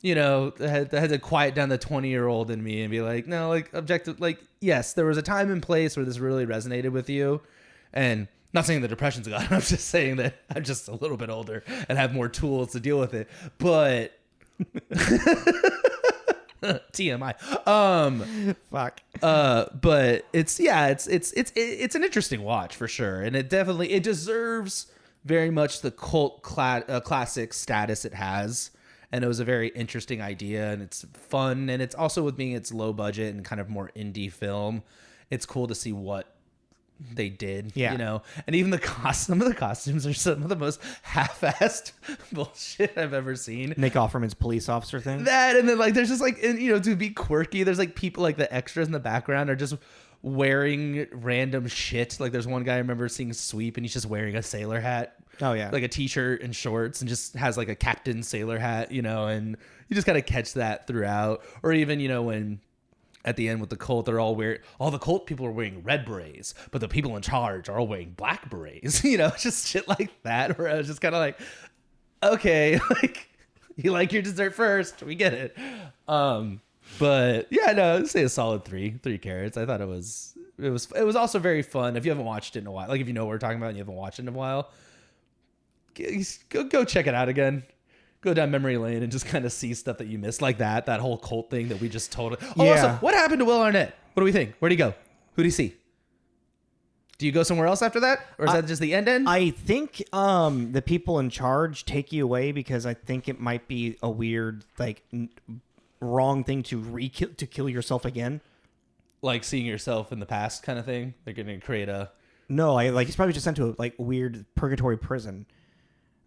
I had to quiet down the 20-year-old in me and be like, no, like, objective. Like, yes, there was a time and place where this really resonated with you. And not saying the depression's gone. I'm just saying that I'm just a little bit older and have more tools to deal with it. But... TMI. Fuck. But it's an interesting watch for sure, and it deserves very much the cult classic status it has, And it was a very interesting idea, and it's fun. And it's also, with being it's low budget and kind of more indie film, it's cool to see what they did, you know. And even some of the costumes are some of the most half-assed bullshit I've ever seen. Nick Offerman's police officer thing. That, and then like there's just like, and, you know, to be quirky, there's like people like the extras in the background are just wearing random shit. Like there's one guy I remember seeing sweep, and he's just wearing a sailor hat. Oh yeah, like a t-shirt and shorts, and just has like a captain sailor hat, you know. And you just kind of catch that throughout. Or even, you know, when at the end with the cult, they're all the cult people are wearing red berets, but the people in charge are all wearing black berets. You know, just shit like that. Where I was just kind of like, okay, like, you like your dessert first, we get it. But yeah, no, I'd say a solid 3 carats. I thought it was also very fun. If you haven't watched it in a while, like if you know what we're talking about and you haven't watched it in a while, go check it out again. Go down memory lane and just kind of see stuff that you missed, like that whole cult thing that we just told. Oh, also, what happened to Will Arnett? What do we think? Where'd he go? Who'd he see? Do you go somewhere else after that? Or is that just the end? I think the people in charge take you away because I think it might be a weird, like, wrong thing to kill yourself again. Like seeing yourself in the past kind of thing? They're going to create a... No, he's probably just sent to a, like, weird purgatory prison.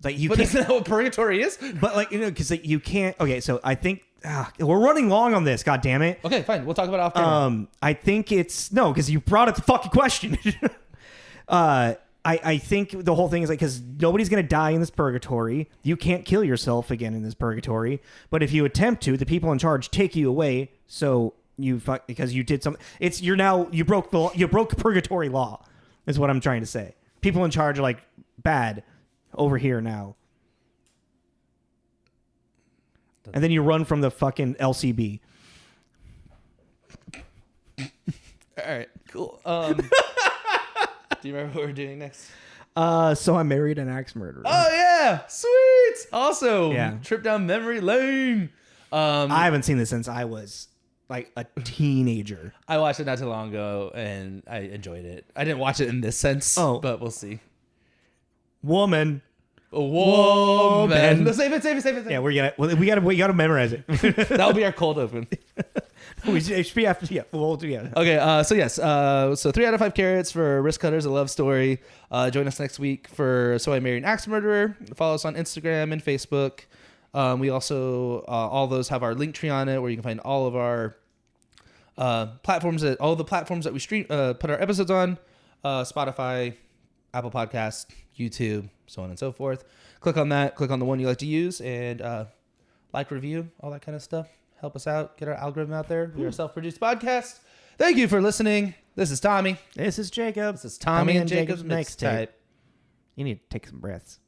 Like but isn't that what purgatory is? But like, you know, because like, you can't. Okay, so I think we're running long on this. God damn it. Okay, fine. We'll talk about it off camera. I think it's no, because you brought up the fucking question. I think the whole thing is like, because nobody's gonna die in this purgatory. You can't kill yourself again in this purgatory. But if you attempt to, the people in charge take you away. So because you did something. You broke purgatory law. Is what I'm trying to say. People in charge are like bad. Over here now. And then you run from the fucking LCB. All right, cool. Do you remember what we're doing next? So I married an axe murderer. Oh, yeah. Sweet. Also, yeah. Trip down memory lane. I haven't seen this since I was like a teenager. I watched it not too long ago, and I enjoyed it. I didn't watch it in this sense, but we'll see. Woman. Woman. No, save it. Yeah, we gotta memorize it. That'll be our cold open. It should be after. Yeah, we'll do. Yeah. Okay. So yes. So 3 out of 5 carats for Wristcutters, a love story. Join us next week for So I Married an Axe Murderer. Follow us on Instagram and Facebook. We also all those have our link tree on it, where you can find all of our platforms all the platforms that we stream put our episodes on. Spotify, Apple Podcasts, YouTube, so on and so forth. Click on that. Click on the one you like to use, and like, review, all that kind of stuff. Help us out. Get our algorithm out there. We are a self-produced podcast. Thank you for listening. This is Tommy. This is Jacob. This is Tommy and Jacob's mixtape. You need to take some breaths.